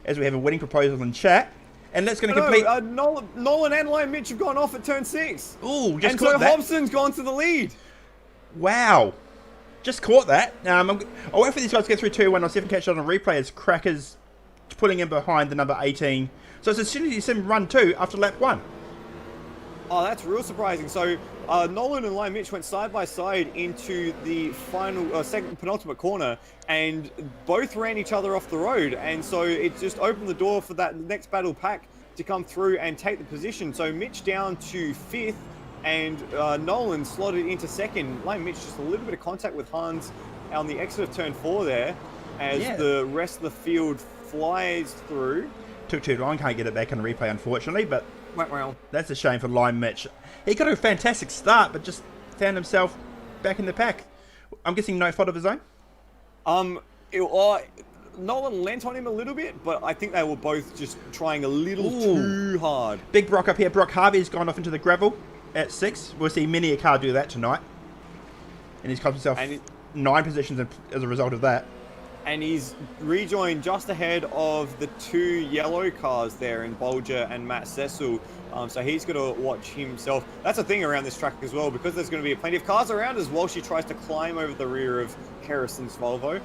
as we have a winning proposal in chat. And that's going to complete... Nolan and Lime Mitch have gone off at turn 6. Ooh, just and caught so that. Hobson's gone to the lead. Wow. Just caught that. I'll wait for these guys to get through 2-1. I'll see if I can catch it on a replay as Cracker's pulling in behind the number 18. So it's a Synergy Sim run 2 after lap 1. Oh, that's real surprising. So Nolan and Lime Mitch went side by side into the final, second penultimate corner, and both ran each other off the road. And so it just opened the door for that next battle pack to come through and take the position. So Mitch down to 5th, and Nolan slotted into 2nd. Lime Mitch just a little bit of contact with Hans on the exit of turn 4 there, as the rest of the field flies through. Took too long. Can't get it back on the replay, unfortunately, but Well, that's a shame for Lime Mitch. He got a fantastic start, but just found himself back in the pack. I'm guessing no fault of his own? Nolan lent on him a little bit, but I think they were both just trying a little too hard. Big Brock up here. Brock Harvey's gone off into the gravel at 6. We'll see many a car do that tonight. And he's cost himself 9 positions as a result of that. and he's rejoined just ahead of the 2 yellow cars there in Bolger and Matt Cecil. So he's got to watch himself. That's a thing around this track as well, because there's going to be plenty of cars around as well. She tries to climb over the rear of Harrison's Volvo.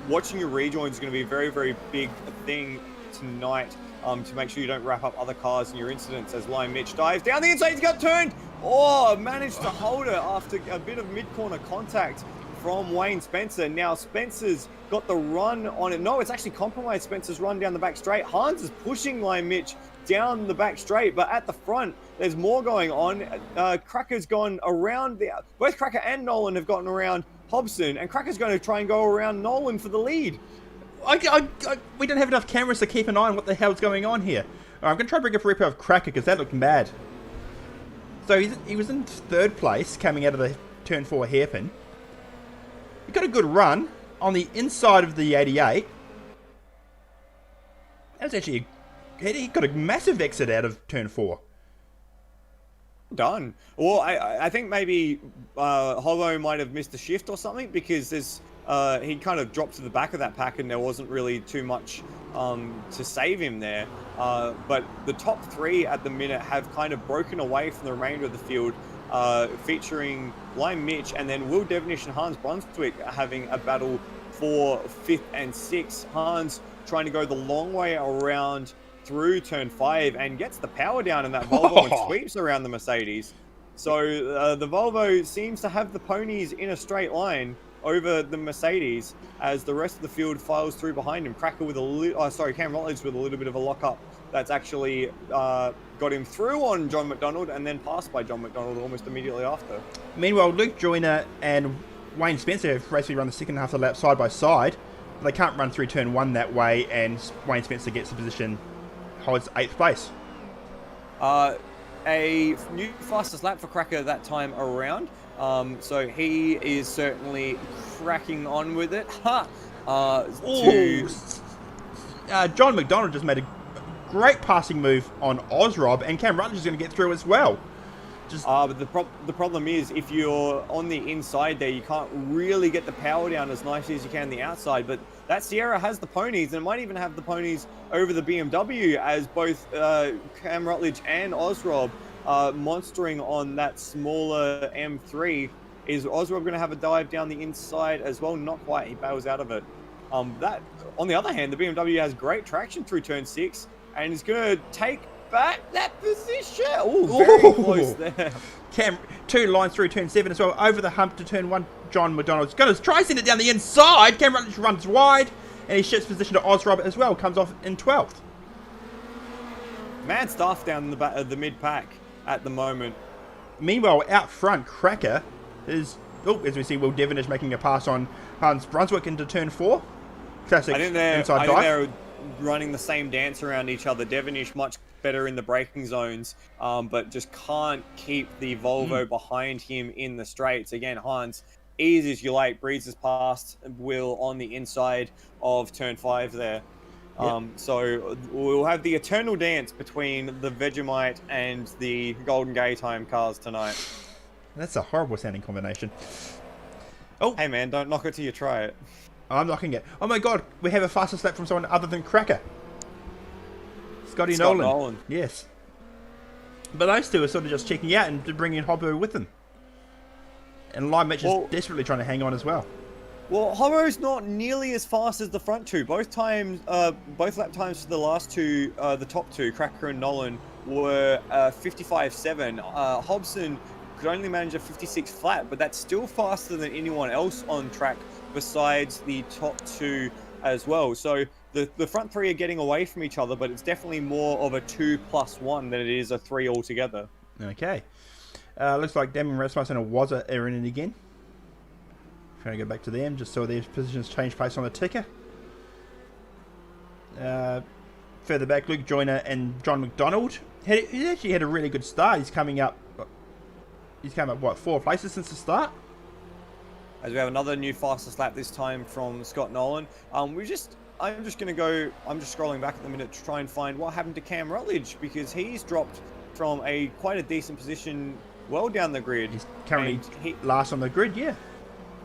Watching your rejoin is going to be a very, very big thing tonight, to make sure you don't wrap up other cars in your incidents as Lion Mitch dives down the inside. He's got turned. Oh, managed to hold it after a bit of mid-corner contact from Wayne Spencer. Now Spencer's got the run on it. No, it's actually compromised Spencer's run down the back straight. Hans is pushing Lion Mitch down the back straight, but at the front, there's more going on. Cracker's gone around both Cracker and Nolan have gotten around Hobson, and Cracker's going to try and go around Nolan for the lead. We don't have enough cameras to keep an eye on what the hell's going on here. I'm going to try to bring up a replay of Cracker because that looked bad. So he was in 3rd place coming out of the turn 4 hairpin. He got a good run on the inside of the 88. That's actually he got a massive exit out of turn 4. Done. Well, I think maybe Hobbo might have missed a shift or something, because there's he kind of dropped to the back of that pack and there wasn't really too much to save him there. But the top 3 at the minute have kind of broken away from the remainder of the field, featuring Lion Mitch and then Will Devonish and Hans Brunswick having a battle for 5th and 6th. Hans trying to go the long way around through turn 5 and gets the power down in that Volvo and sweeps around the Mercedes. So the Volvo seems to have the ponies in a straight line over the Mercedes as the rest of the field files through behind him. Cracker with Cam Rutledge with a little bit of a lockup that's actually got him through on John McDonald and then passed by John McDonald almost immediately after. Meanwhile, Luke Joyner and Wayne Spencer have basically run the second half of the lap side by side. They can't run through turn 1 that way, and Wayne Spencer gets the position, holds 8th place. A new fastest lap for Cracker that time around. So he is certainly cracking on with it. John McDonald just made a great passing move on Ozrob, and Cam Rutledge is going to get through as well. But the problem is, if you're on the inside there, you can't really get the power down as nicely as you can the outside. But that Sierra has the ponies, and it might even have the ponies over the BMW, as both Cam Rutledge and Ozrob monstering on that smaller M3. Is Ozrob going to have a dive down the inside as well? Not quite. He bails out of it. That, on the other hand, the BMW has great traction through turn 6 and is going to take back that position. Very close there. Cam, 2 lines through turn 7 as well. Over the hump to turn 1, John McDonald's going to try to send it down the inside. Cam Rutledge runs wide, and he shifts position to Ozrob as well. Comes off in 12th. Mad stuff down the back of the mid-pack at the moment. Meanwhile, out front, Cracker is, as we see, Will Devonish making a pass on Hans Brunswick into turn 4. Classic inside dive. They're running the same dance around each other. Devonish much better in the braking zones, but just can't keep the Volvo behind him in the straights. Again, Hans, easy as you like, breezes past Will on the inside of turn 5 there. So we'll have the eternal dance between the Vegemite and the Golden Gaytime cars tonight. That's a horrible sounding combination. Hey man, don't knock it till you try it. I'm knocking it. Oh my god, we have a fastest lap from someone other than Cracker. Scott Nolan. Yes. But those two are sort of just checking out and bringing Hobbo with them. And Lion Mitch is desperately trying to hang on as well. Well, Hobbo's not nearly as fast as the front two. Both lap times for the last two, the top two, Cracker and Nolan, were 55.7. Hobson could only manage a 56 flat, but that's still faster than anyone else on track besides the top two as well. So the front three are getting away from each other, but it's definitely more of a 2+1 than it is a 3 altogether. Okay. Looks like Damon Rasmussen and Wazza are in it again. Trying to go back to them, just so their positions change place on the ticker. Further back, Luke Joyner and John McDonald. He actually had a really good start. He's come up, what, 4 places since the start? As we have another new fastest lap, this time from Scott Nolan. I'm just scrolling back at the minute to try and find what happened to Cam Rutledge, because he's dropped from quite a decent position well down the grid. He's currently last on the grid, yeah.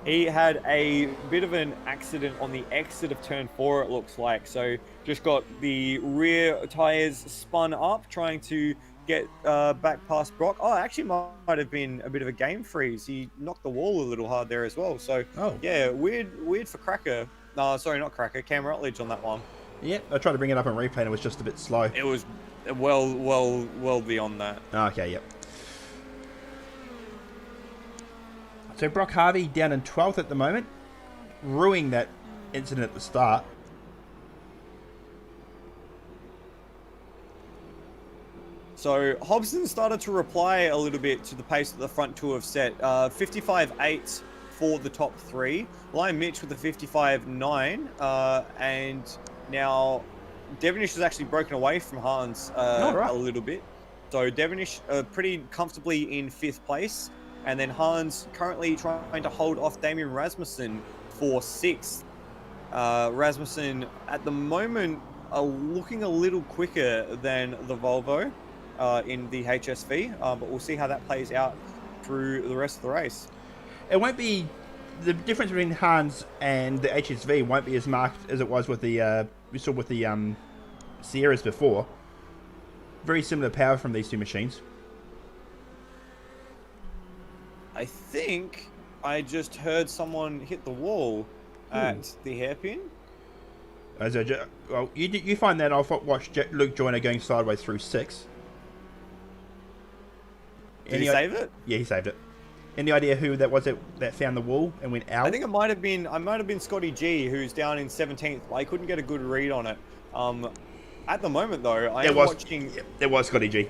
He had a bit of an accident on the exit of turn 4, it looks like. So just got the rear tyres spun up, trying to get back past Brock. Oh, actually might have been a bit of a game freeze. He knocked the wall a little hard there as well. So, yeah, weird for Cracker. No, sorry, not Cracker. Cam Rutledge on that one. Yeah, I tried to bring it up on replay and it was just a bit slow. It was well beyond that. Okay, yep. So Brock Harvey down in 12th at the moment, ruining that incident at the start. So Hobson started to reply a little bit to the pace that the front two have set. 55.8 for the top three. Lion Mitch with a 55.9, and now Devonish has actually broken away from Hans a little bit. So Devonish pretty comfortably in 5th place. And then Hans currently trying to hold off Damon Rasmussen for 6th. Rasmussen at the moment are looking a little quicker than the Volvo in the HSV, but we'll see how that plays out through the rest of the race. It won't be, the difference between Hans and the HSV won't be as marked as it was with the, we saw with the Sierras before. Very similar power from these two machines. I think I just heard someone hit the wall at the hairpin. Well, you find that. I'll watch Luke Joyner going sideways through 6. Did he save it? Yeah, he saved it. Any idea who that was that found the wall and went out? I think it might have been Scotty G, who's down in 17th. I couldn't get a good read on it. At the moment, though, I am watching... There was Scotty G.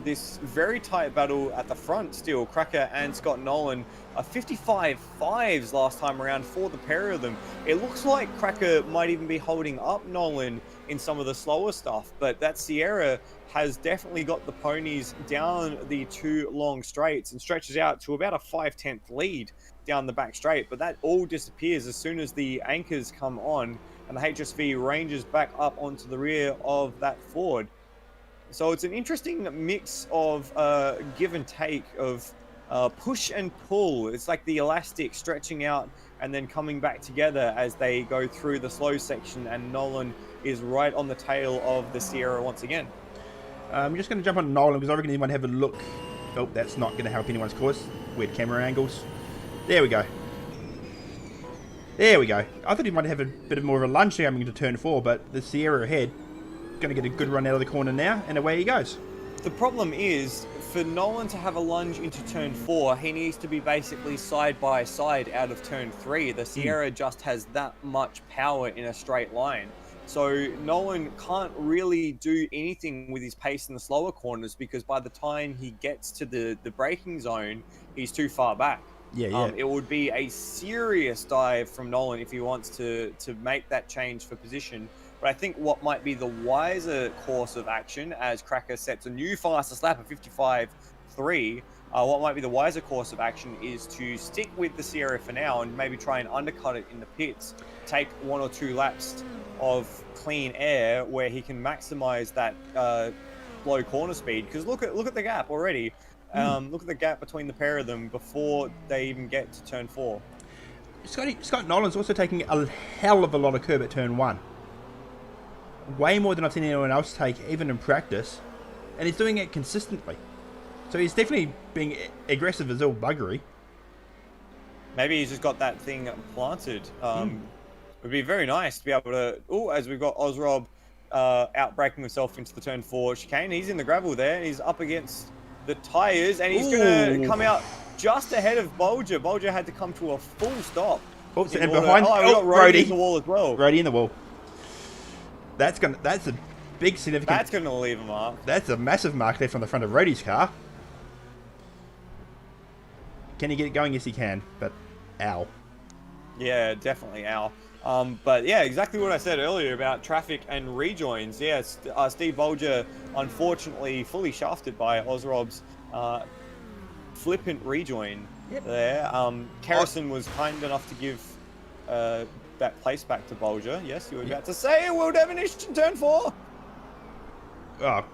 This very tight battle at the front still. Cracker and Scott Nolan are 55.5s last time around for the pair of them. It looks like Cracker might even be holding up Nolan in some of the slower stuff, but that Sierra has definitely got the ponies down the 2 long straights and stretches out to about a 5/10 lead down the back straight, but that all disappears as soon as the anchors come on and the HSV ranges back up onto the rear of that Ford. So it's an interesting mix of give and take, of push and pull. It's like the elastic stretching out and then coming back together as they go through the slow section, and Nolan is right on the tail of the Sierra once again. I'm just going to jump on Nolan because I reckon he might have a look. Oh, that's not going to help anyone's cause. Weird camera angles. There we go. There we go. I thought he might have a bit more of a lunge coming into turn 4, but the Sierra ahead going to get a good run out of the corner now, and away he goes. The problem is, for Nolan to have a lunge into turn 4, he needs to be basically side by side out of turn 3. The Sierra just has that much power in a straight line. So Nolan can't really do anything with his pace in the slower corners, because by the time he gets to the braking zone, he's too far back. Yeah. It would be a serious dive from Nolan if he wants to make that change for position. But I think what might be the wiser course of action, as Cracker sets a new fastest lap of 55.3, what might be the wiser course of action is to stick with the Sierra for now and maybe try and undercut it in the pits, take 1 or 2 laps of clean air where he can maximize that low corner speed. Because look at the gap already. Look at the gap between the pair of them before they even get to turn 4. Scott Nolan's also taking a hell of a lot of curb at turn 1. Way more than I've seen anyone else take, even in practice. And he's doing it consistently. So he's definitely being aggressive as all buggery. Maybe he's just got that thing planted. It would be very nice to be able to... Oh, as we've got Ozrob outbraking himself into the turn 4 chicane. He's in the gravel there. He's up against the tyres, and he's going to come out just ahead of Bolger. Bolger had to come to a full stop. Oh, and behind... we got Rody in the wall as well. Rody in the wall. That's a big significant... That's going to leave a mark. That's a massive mark left on the front of Rody's car. Can he get it going? Yes, he can. But, ow. Yeah, definitely ow. But yeah, exactly what I said earlier about traffic and rejoins. Yes, Steve Bolger, unfortunately, fully shafted by Ozrob's flippant rejoin there. Kerrison was kind enough to give that place back to Bolger. Yes, you were about to say Will Devonish in turn 4. Oh,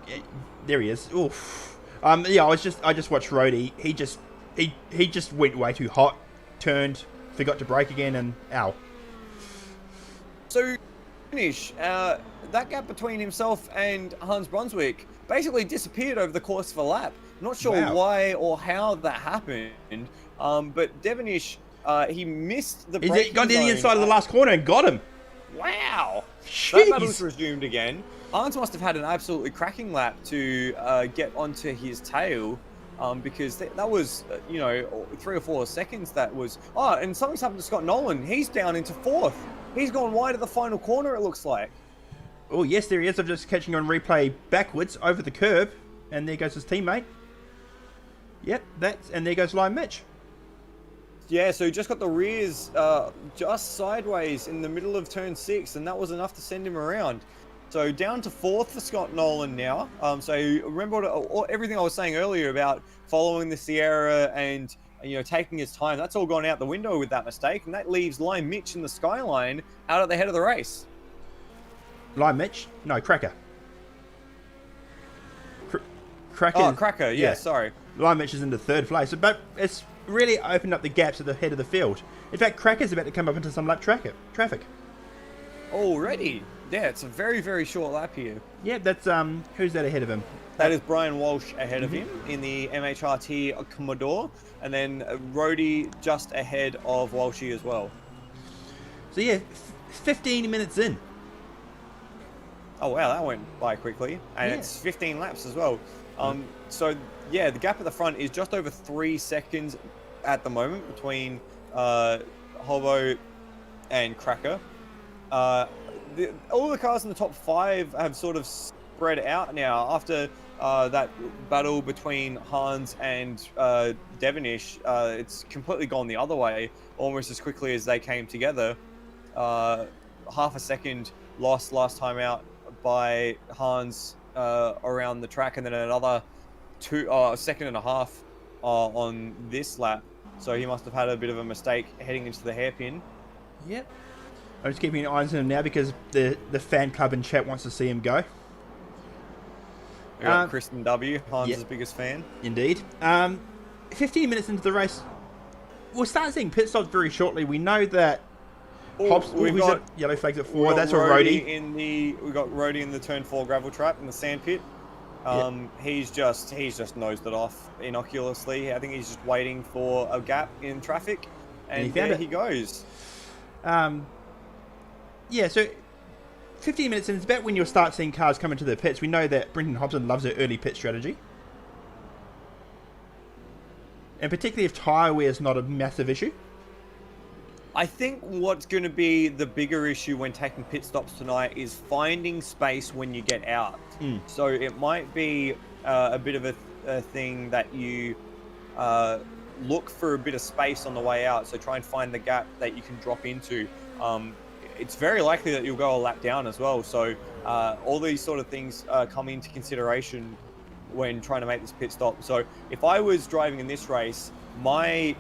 there he is. Oof. Yeah, I just watched Rody. He just went way too hot, turned, forgot to brake again, and ow. So, finish, that gap between himself and Hans Brunswick basically disappeared over the course of a lap. Not sure Wow. why or how that happened, but Devonish, he missed the He braking got to the zone. inside of the last corner and got him. Wow! Jeez. That battle's resumed again. Hans must have had an absolutely cracking lap to get onto his tail, because that was, 3 or 4 seconds that was... Oh, and something's happened to Scott Nolan. He's down into 4th. He's gone wide of the final corner, it looks like. Oh, yes, there he is. I'm just catching on replay backwards over the curb. And there goes his teammate. Yep, and there goes Lion Mitch. Yeah, so he just got the rears just sideways in the middle of turn 6, and that was enough to send him around. So down to 4th for Scott Nolan now. So remember everything I was saying earlier about following the Sierra and taking his time. That's all gone out the window with that mistake, and that leaves Lion Mitch in the skyline out at the head of the race. Lion Mitch? No, Cracker. Cracker. Oh, Cracker. Yeah, sorry. Lion Mitch is into 3rd place, but it's really opened up the gaps at the head of the field. In fact, Cracker's about to come up into some lap traffic. Already? Yeah, it's a very, very short lap here. Yeah, that's who's that ahead of him? That is Brian Walsh ahead of him in the MHRT Commodore, and then Rhodey just ahead of Walshy as well. So yeah, 15 minutes in. Oh wow, that went by quickly, and Yeah. it's 15 laps as well. So yeah, the gap at the front is just over 3 seconds at the moment between Hobbo and Cracker. All the cars in the top 5 have sort of spread out now after that battle between Hans and Devonish. It's completely gone the other way, almost as quickly as they came together. Half a second lost last time out by Hans around the track, and then another 1.5 seconds on this lap. So he must have had a bit of a mistake heading into the hairpin. Yep. I'm just keeping eyes on him now because the fan club in chat wants to see him go. We got Kristen W, Hans' biggest fan. Indeed. 15 minutes into the race, we'll start seeing pit stops very shortly. We know that Hobbs, we've got yellow flags at we 4. got That's a roadie. We got Rhodey in the turn 4 gravel trap in the sand pit. He's just nosed it off innocuously. I think he's just waiting for a gap in traffic, and there he goes. Yeah, so 15 minutes in, it's about when you'll start seeing cars come into the pits. We know that Brendan Hobson loves an early pit strategy. And particularly if tyre wear is not a massive issue. I think what's going to be the bigger issue when taking pit stops tonight is finding space when you get out. So it might be a bit of a thing that you look for a bit of space on the way out. So try and find the gap that you can drop into. It's very likely that you'll go a lap down as well. So all these sort of things come into consideration when trying to make this pit stop. So if I was driving in this race, my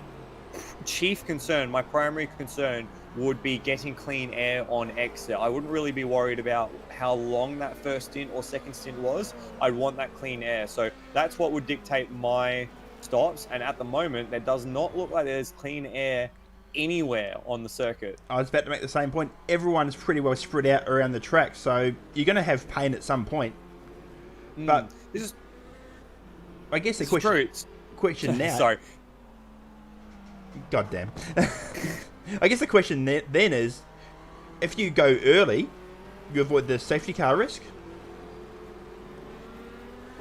chief concern, my primary concern would be getting clean air on exit. I wouldn't really be worried about how long that first stint or second stint was. I'd want that clean air. So that's what would dictate my stops. And at the moment, there does not look like there's clean air anywhere on the circuit. I was about to make the same point. Everyone's pretty well spread out around the track, so you're going to have pain at some point. But this is, I guess the question now... Sorry. God damn. I guess the question then is, if you go early, you avoid the safety car risk?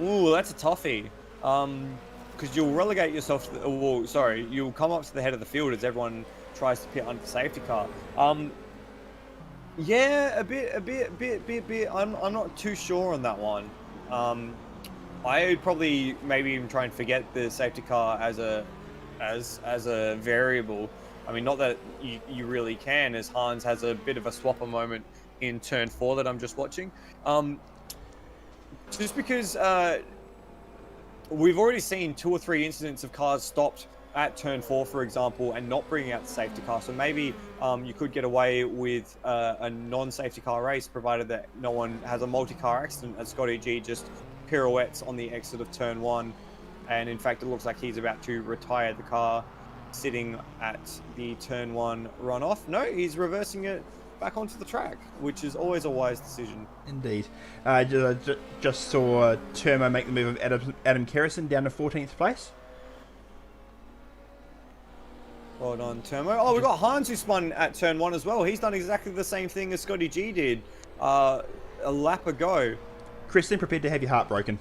Ooh, that's a toughie. Because you'll relegate yourself to you'll come up to the head of the field as everyone tries to pit under the safety car. Yeah, a bit. I'm not too sure on that one. I would probably maybe even try and forget the safety car as a variable. I mean, not that you really can, as Hans has a bit of a swapper moment in turn 4 that I'm just watching. Just because we've already seen 2 or 3 incidents of cars stopped at turn 4, for example, and not bringing out the safety car. So maybe you could get away with a non-safety car race, provided that no one has a multi-car accident, as Scotty G just pirouettes on the exit of turn 1. And in fact, it looks like he's about to retire the car sitting at the turn 1 runoff. No, he's reversing it back onto the track, which is always a wise decision. Indeed. Just saw Turmo make the move of Adam Kerrison down to 14th place. Well done, Turmo. Oh, we've got Hans who spun at turn 1 as well. He's done exactly the same thing as Scotty G did a lap ago. Kristen, prepared to have your heart broken.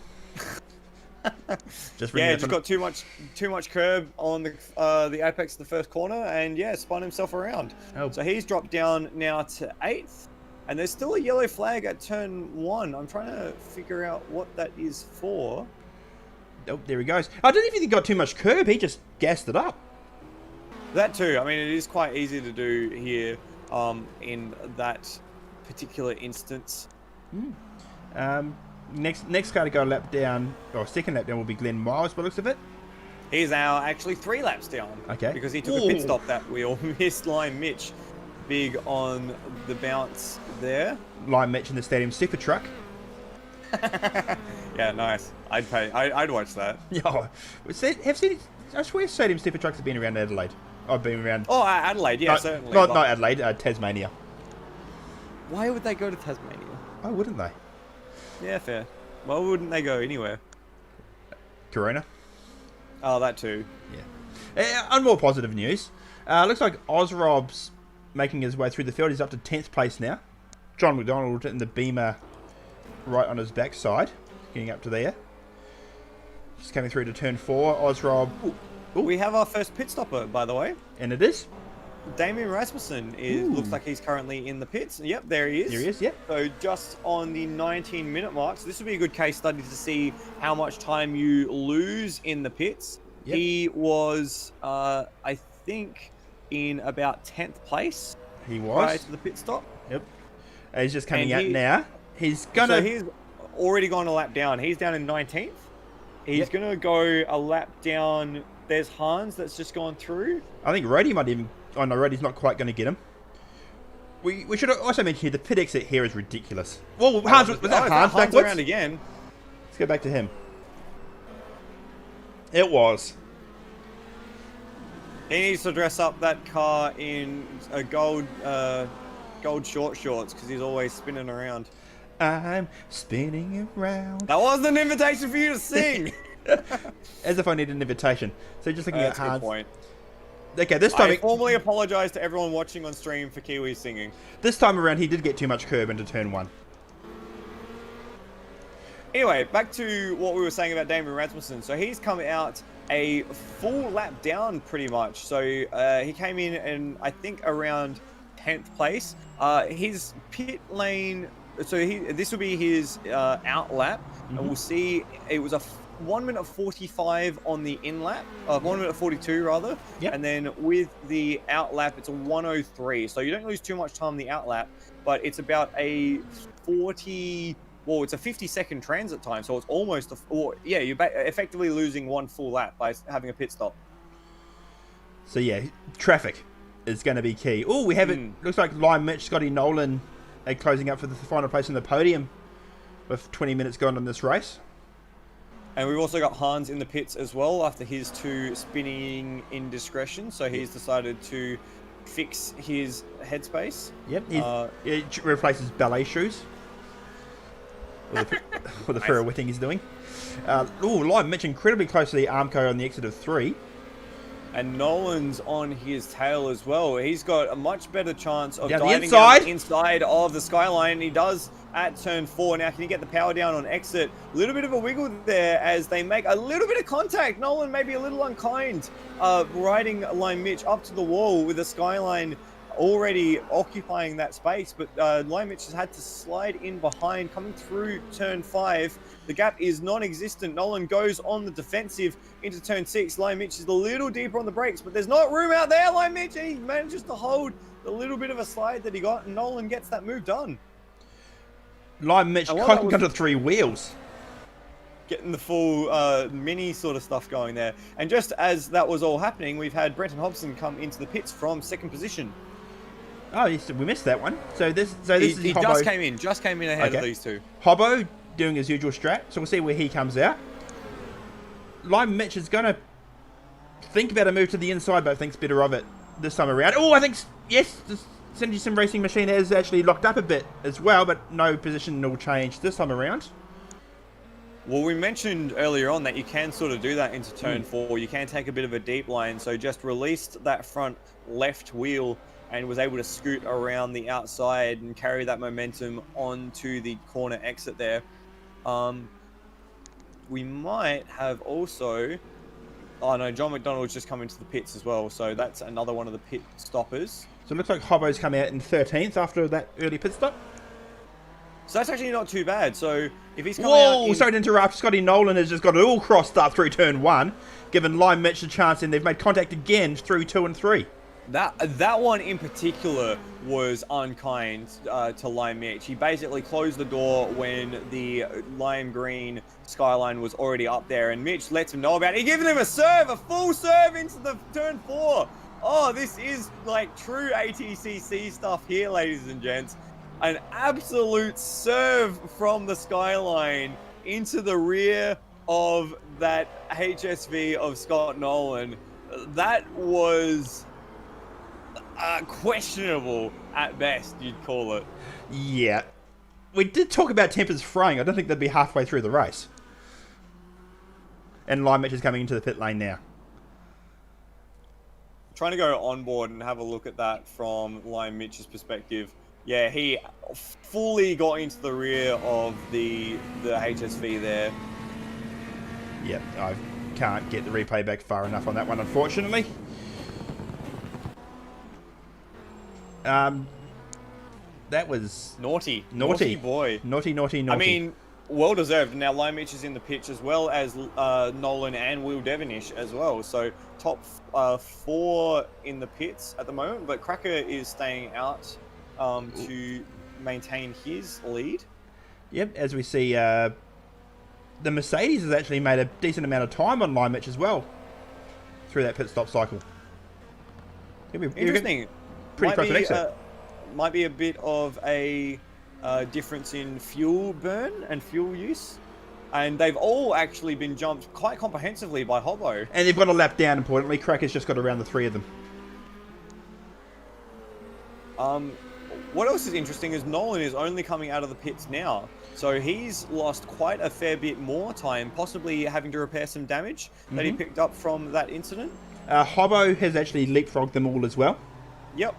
Just got too much curb on the apex of the first corner, and spun himself around. Oh. So he's dropped down now to 8th, and there's still a yellow flag at turn 1. I'm trying to figure out what that is for. Oh, there he goes. I don't think he got too much curb. He just gassed it up. That too. I mean, it is quite easy to do here in that particular instance. Next car to go a lap down, or second lap down, will be Glenn Miles by the looks of it. He's now actually 3 laps down. Okay. Because he took a pit stop that wheel. Missed Line Mitch. Big on the bounce there. Line Mitch in the stadium super truck. Yeah, nice. I'd watch that. Yeah. I swear stadium super trucks have been around Adelaide. I've been around. Oh, Adelaide, yeah, certainly. Not Adelaide, Tasmania. Why would they go to Tasmania? Oh, wouldn't they? Yeah, fair. Why wouldn't they go anywhere? Corona. Oh, that too. Yeah. On more positive news, looks like Ozrob's making his way through the field. He's up to 10th place now. John Mcdonald in the Beamer right on his backside, getting up to there. Just coming through to turn 4. Ozrob. Ooh. We have our first pit stopper, by the way. And it is? Damon Rasmussen looks like he's currently in the pits. Yep, there he is. There he is, yep. So just on the 19-minute mark. So this would be a good case study to see how much time you lose in the pits. Yep. He was, I think, in about 10th place. He was. Prior to the pit stop. Yep. He's just coming out now. He's gonna... So he's already gone a lap down. He's down in 19th. He's going to go a lap down. There's Hans that's just gone through. I think Roddy might even... Oh, no, Roddy's not quite going to get him. We should also mention here, the pit exit here is ridiculous. Well, Hans... Was that Hans Hans backwards? around again. Let's go back to him. It was. He needs to dress up that car in a gold short shorts because he's always spinning around. I'm spinning around. That wasn't an invitation for you to sing. As if I needed an invitation. So just looking at Hans. That's a good point. Okay, this time... I formally apologise to everyone watching on stream for Kiwi singing. This time around, he did get too much curb into turn 1. Anyway, back to what we were saying about Damon Rasmussen. So he's come out a full lap down pretty much. So he came in I think around 10th place. His pit lane... So this will be his out lap, and we'll see it was a 1 minute 45 on the in lap, 1 minute 42 rather, and then with the out lap it's a 103. So you don't lose too much time on the out lap, but it's about a 50-second transit time. So it's almost you're effectively losing 1 full lap by having a pit stop. So yeah, traffic is going to be key. Oh, we have it. Looks like Lime Mitch, Scotty Nolan closing up for the final place on the podium with 20 minutes gone on this race. And we've also got Hans in the pits as well after his 2 spinning indiscretion. So he's decided to fix his headspace. Yep, he replaces ballet shoes. Or the pirouetting he's doing. Lime Mitch incredibly close to the Armco on the exit of 3. And Nolan's on his tail as well. He's got a much better chance of diving down the inside of the skyline. He does at turn 4. Now, can he get the power down on exit? A little bit of a wiggle there as they make a little bit of contact. Nolan maybe a little unkind, riding Lime Mitch up to the wall with the skyline already occupying that space. But Lime Mitch has had to slide in behind, coming through turn 5. The gap is non-existent. Nolan goes on the defensive into turn 6. Lime Mitch is a little deeper on the brakes, but there's not room out there. Lime Mitch, he manages to hold the little bit of a slide that he got, and Nolan gets that move done. Lime Mitch cocking onto 3 wheels. Getting the full mini sort of stuff going there. And just as that was all happening, we've had Brenton Hobson come into the pits from 2nd position. Oh, we missed that one. So this He Hobbo. just came in ahead of these 2. Hobbo doing his usual strat, so we'll see where he comes out. Lime Mitch is going to think about a move to the inside, but thinks better of it this time around. Oh, I think, yes, the Synergy Sim Racing machine has actually locked up a bit as well, but no positional change this time around. Well, we mentioned earlier on that you can sort of do that into turn 4. You can take a bit of a deep line, so just released that front left wheel and was able to scoot around the outside and carry that momentum onto the corner exit there. We might have also... Oh no, John McDonald's just come into the pits as well, so that's another one of the pit stoppers. So it looks like Hobbo's come out in 13th after that early pit stop. So that's actually not too bad. So if he's coming Whoa, out... sorry to interrupt. Scotty Nolan has just got it all crossed up through turn 1, given Lime Mitch a chance, and they've made contact again through 2 and 3. That one in particular was unkind to Lime Mitch. He basically closed the door when the lime green skyline was already up there, and Mitch lets him know about it. He gives him a serve, a full serve into the turn 4. Oh, this is like true ATCC stuff here, ladies and gents. An absolute serve from the skyline into the rear of that HSV of Scott Nolan. That was questionable at best, you'd call it. Yeah. We did talk about tempers frying. I don't think they'd be halfway through the race. And Lime Mitch is coming into the pit lane now. Trying to go on board and have a look at that from Lime Mitch's perspective. Yeah, he fully got into the rear of the HSV there. Yep, I can't get the replay back far enough on that one, unfortunately. That was Naughty boy. Naughty. I mean, well deserved. Now Lime Mitch is in the pitch as well as Nolan and Will Devonish as well. So top 4 in the pits at the moment, but Cracker is staying out to maintain his lead. Yep, as we see, the Mercedes has actually made a decent amount of time on Lime Mitch as well through that pit stop cycle. Interesting. Pretty close to exit. Might be a bit of a difference in fuel burn and fuel use. And they've all actually been jumped quite comprehensively by Hobbo. And they've got a lap down, importantly. Cracker's just got around the 3 of them. What else is interesting is Nolan is only coming out of the pits now. So he's lost quite a fair bit more time, possibly having to repair some damage that he picked up from that incident. Hobbo has actually leapfrogged them all as well. Yep.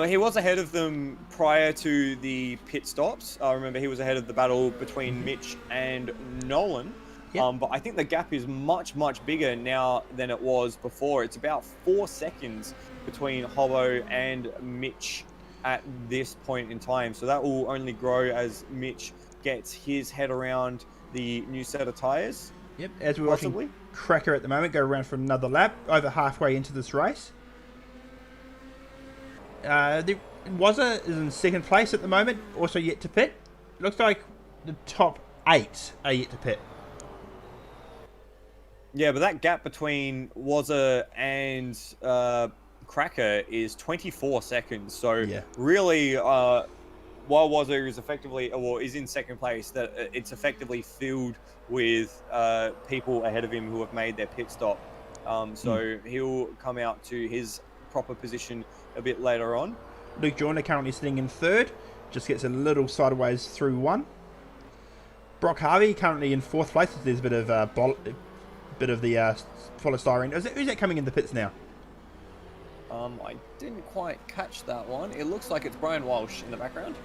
He was ahead of them prior to the pit stops. Remember, he was ahead of the battle between Mitch and Nolan. Yep. But I think the gap is much, much bigger now than it was before. It's about 4 seconds between Hobbo and Mitch at this point in time. So that will only grow as Mitch gets his head around the new set of tyres. Yep, as we're watching Cracker at the moment go around for another lap, over halfway into this race. Wazza is in 2nd place at the moment, also yet to pit. Looks like the top 8 are yet to pit. Yeah, but that gap between Wazza and Cracker is 24 seconds. So yeah. Really, while Wazza is effectively, or is in 2nd place, that it's effectively filled with people ahead of him who have made their pit stop. So he'll come out to his proper position a bit later on. Luke Joyner currently sitting in 3rd, just gets a little sideways through 1. Brock Harvey currently in 4th place. There's a bit of the polystyrene. Who's that coming in the pits now? I didn't quite catch that one. It looks like it's Brian Walsh in the background.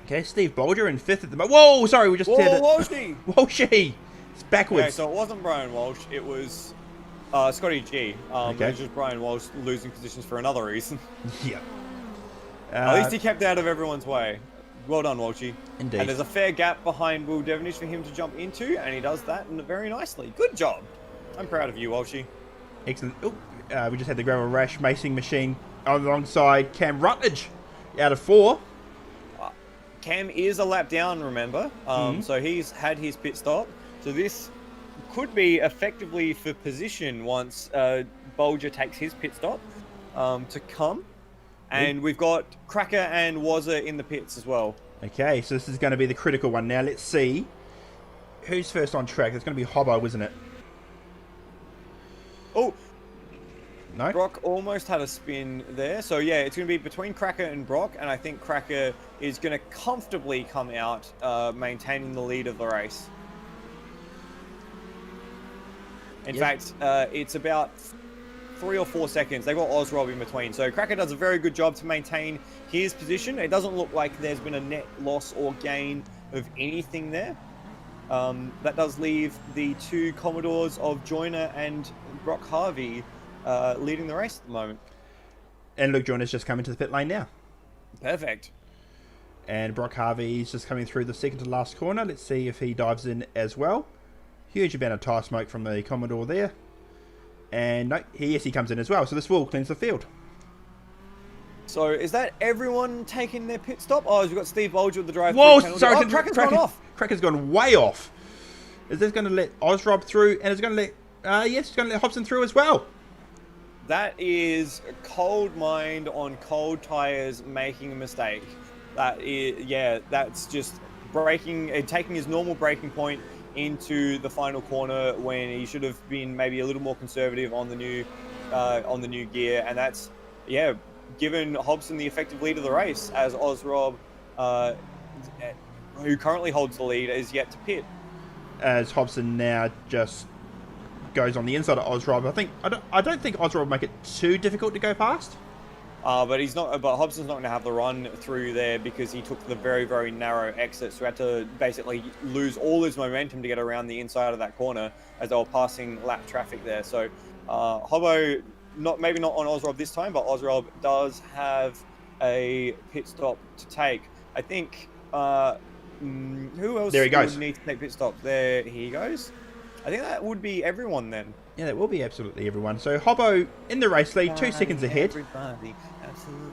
Okay, Steve Bolger in 5th at the moment. Whoa, sorry, we just said it. Walshy! Walshy! It's backwards. Okay, so it wasn't Brian Walsh, it was Scotty G. Okay. It was just Brian Walsh losing positions for another reason. Yeah. At least he kept out of everyone's way. Well done, Walshy. Indeed. And there's a fair gap behind Will Devonish for him to jump into, and he does that very nicely. Good job. I'm proud of you, Walshy. Excellent. Oh, we just had the Gravel Rash Racing machine alongside Cam Rutledge out of 4. Cam is a lap down, remember? So he's had his pit stop. So this could be effectively for position once Bolger takes his pit stop to come. And we've got Cracker and Wazza in the pits as well. Okay, so this is going to be the critical one now. Let's see who's first on track. It's going to be Hobbo, isn't it? Oh, No? Brock almost had a spin there. So yeah, it's going to be between Cracker and Brock, and I think Cracker is going to comfortably come out, maintaining the lead of the race. In fact, it's about 3 or 4 seconds. They've got Ozrob in between. So Cracker does a very good job to maintain his position. It doesn't look like there's been a net loss or gain of anything there. That does leave the two Commodores of Joyner and Brock Harvey leading the race at the moment. And Luke Joyner's just coming to the pit lane now. Perfect. And Brock Harvey's just coming through the second to last corner. Let's see if he dives in as well. Huge amount of tyre smoke from the Commodore there. And no, yes, he comes in as well. So this will cleanse the field. So is that everyone taking their pit stop? Oh, we've got Steve Bolger with the drive. Whoa, penalty. sorry. Oh, Cracker's gone off. Cracker's gone way off. Is this going to let Ozrob through? And is it going to let... yes, it's going to let Hobson through as well. That is cold mind on cold tyres making a mistake. That is, yeah, that's just braking and taking his normal braking point into the final corner when he should have been maybe a little more conservative on the new gear, and that's given Hobson the effective lead of the race, as Ozrob, who currently holds the lead, is yet to pit. As Hobson now just goes on the inside of Ozrob. I don't think Ozrob will make it too difficult to go past. But he's not. But Hobson's not going to have the run through there because he took the very, very narrow exit. So he had to basically lose all his momentum to get around the inside of that corner as they were passing lap traffic there. So Hobbo, maybe not on Ozrob this time, but Ozrob does have a pit stop to take. I think. Who else there he goes. would need to take pit stop? There he goes. I think that would be everyone then. Yeah, that will be absolutely everyone. So Hobbo in the race lead, 2 seconds ahead. Everybody, absolutely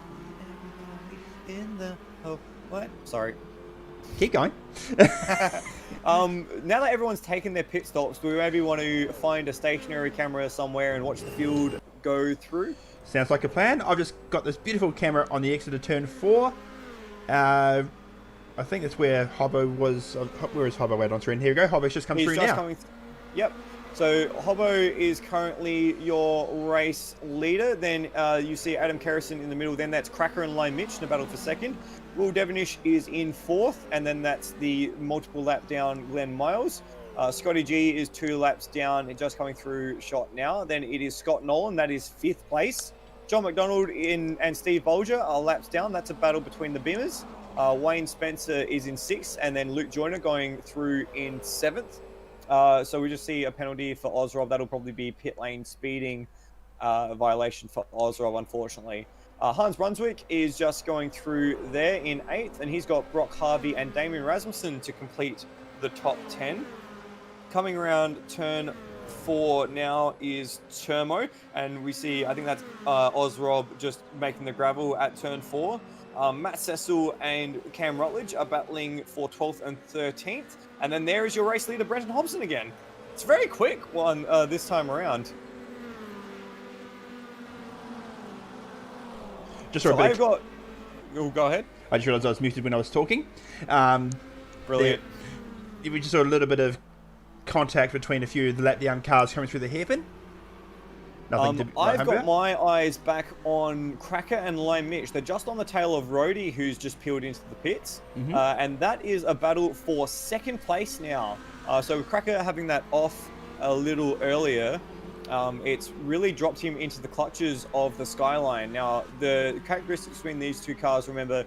everybody in the... Oh, what? Sorry. Keep going. Now that everyone's taken their pit stops, do we maybe want to find a stationary camera somewhere and watch the field go through? Sounds like a plan. I've just got this beautiful camera on the exit of turn 4. I think that's where Hobbo was. Where is Hobbo at on screen? Here we go. Hobbo's just come through now. Yep. So Hobbo is currently your race leader. Then you see Adam Kerrison in the middle. Then that's Cracker and Lime Mitch in a battle for second. Will Devonish is in 4th. And then that's the multiple lap down Glenn Miles. Scotty G is 2 laps down and just coming through shot now. Then it is Scott Nolan. That is 5th place. John McDonald and Steve Bolger are laps down. That's a battle between the Bimmers. Wayne Spencer is in 6th, and then Luke Joyner going through in 7th. So we just see a penalty for Ozrob. That'll probably be pit lane speeding violation for Ozrob, unfortunately. Hans Brunswick is just going through there in 8th, and he's got Brock Harvey and Damon Rasmussen to complete the top 10. Coming around turn 4 now is Termo, and we see, I think that's Ozrob just making the gravel at turn 4. Matt Cecil and Cam Rutledge are battling for 12th and 13th. And then there is your race leader, Brenton Hobson again. It's a very quick one this time around. Just so I've got... Oh, go ahead. I just realised I was muted when I was talking. Brilliant. We just saw a little bit of contact between a few of the lap down cars coming through the hairpin. I've got my eyes back on Cracker and Lime Mitch. They're just on the tail of Rhodey, who's just peeled into the pits. Mm-hmm. And that is a battle for 2nd place now. So with Cracker having that off a little earlier, it's really dropped him into the clutches of the Skyline. Now, the characteristics between these two cars, remember,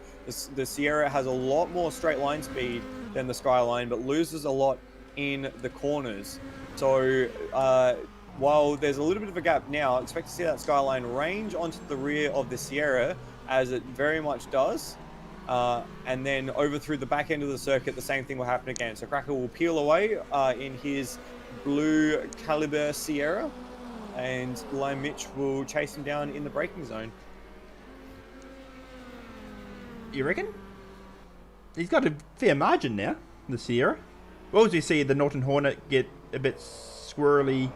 the Sierra has a lot more straight line speed than the Skyline, but loses a lot in the corners. So... while there's a little bit of a gap now, expect to see that Skyline range onto the rear of the Sierra, as it very much does. And then over through the back end of the circuit, the same thing will happen again. So Cracker will peel away in his blue Caliber Sierra, and Lime Mitch will chase him down in the braking zone. You reckon? He's got a fair margin now, the Sierra. What was you see the Norton Hornet get a bit squirrely?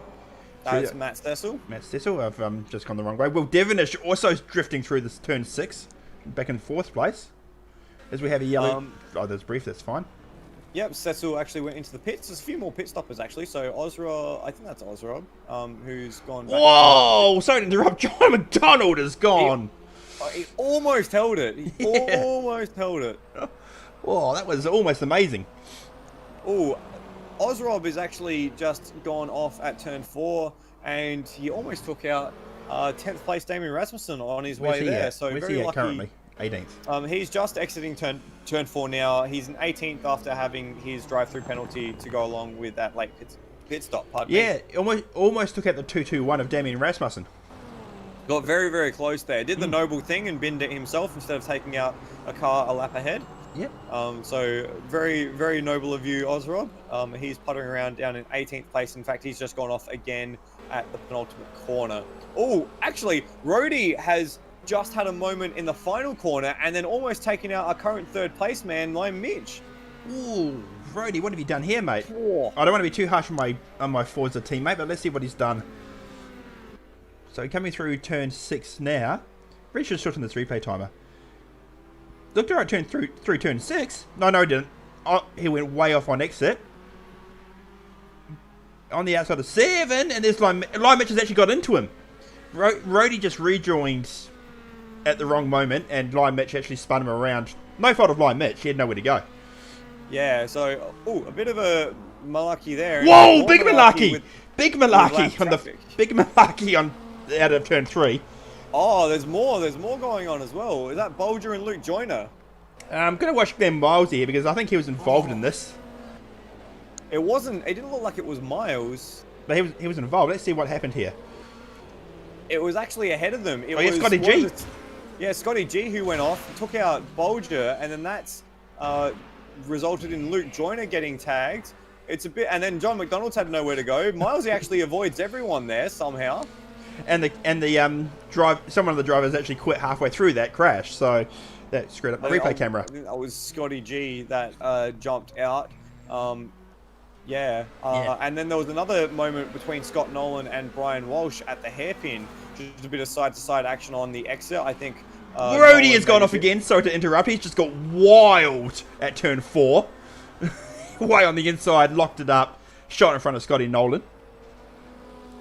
That's Matt Cecil. Matt Cecil, I've just gone the wrong way. Will Devonish also drifting through this turn 6, back in 4th place. As we have a yellow... oh, that's brief, that's fine. Yep, Cecil actually went into the pits. There's a few more pit stoppers actually. So Ozra, I think that's Ozra, who's gone back. Whoa! Sorry to interrupt. John Mcdonald is gone. He almost held it. He Yeah. almost held it. Whoa, that was almost amazing. Oh, Ozrob is actually just gone off at turn 4, and he almost took out 10th place Damon Rasmussen on his way there. So Where's very he at lucky. currently? 18th. He's just exiting turn 4 now. He's in 18th after having his drive-through penalty to go along with that late pit stop. Pardon me. Yeah, almost took out the 2-2-1 of Damon Rasmussen. Got very, very close there. Did the noble thing and binned it himself instead of taking out a car a lap ahead. Yep. So very, very noble of you, Ozrob. He's puttering around down in 18th place. In fact, he's just gone off again at the penultimate corner. Oh, actually, Rhodey has just had a moment in the final corner and then almost taken out our current 3rd place man, Lime Mitch. Ooh, Brody, what have you done here, mate? Oh. I don't want to be too harsh on my Forza teammate, but let's see what he's done. So coming through turn 6 now. Really should shorten this replay timer. Looked alright through turn 6. No, he didn't. Oh, he went way off on exit. On the outside of 7, and there's Lime Mitch has actually got into him. Rhodey just rejoined at the wrong moment, and Lime Mitch actually spun him around. No fault of Lime Mitch, he had nowhere to go. Yeah, so, a bit of a malarkey there. Whoa, big malarkey! with Big lap malarkey on the traffic. big malarkey on out of turn 3. Oh, there's more going on as well. Is that Bolger and Luke Joyner? I'm gonna watch Glenn Miles here because I think he was involved in this. It didn't look like it was Miles. But he was involved. Let's see what happened here. It was actually ahead of them. It Oh, yeah, was Scotty G. Yeah, Scotty G who went off, took out Bolger, and then that's resulted in Luke Joyner getting tagged. It's a bit, and then John McDonald's had nowhere to go. Miles actually avoids everyone there somehow. And the someone of the drivers actually quit halfway through that crash, so that screwed up the replay camera. I think that was Scotty G that jumped out. Yeah. And then there was another moment between Scott Nolan and Brian Walsh at the hairpin. Just a bit of side-to-side action on the exit. I think Brody has gone off again. Sorry to interrupt. He's just got wild at turn 4. Way on the inside, locked it up, shot in front of Scotty Nolan.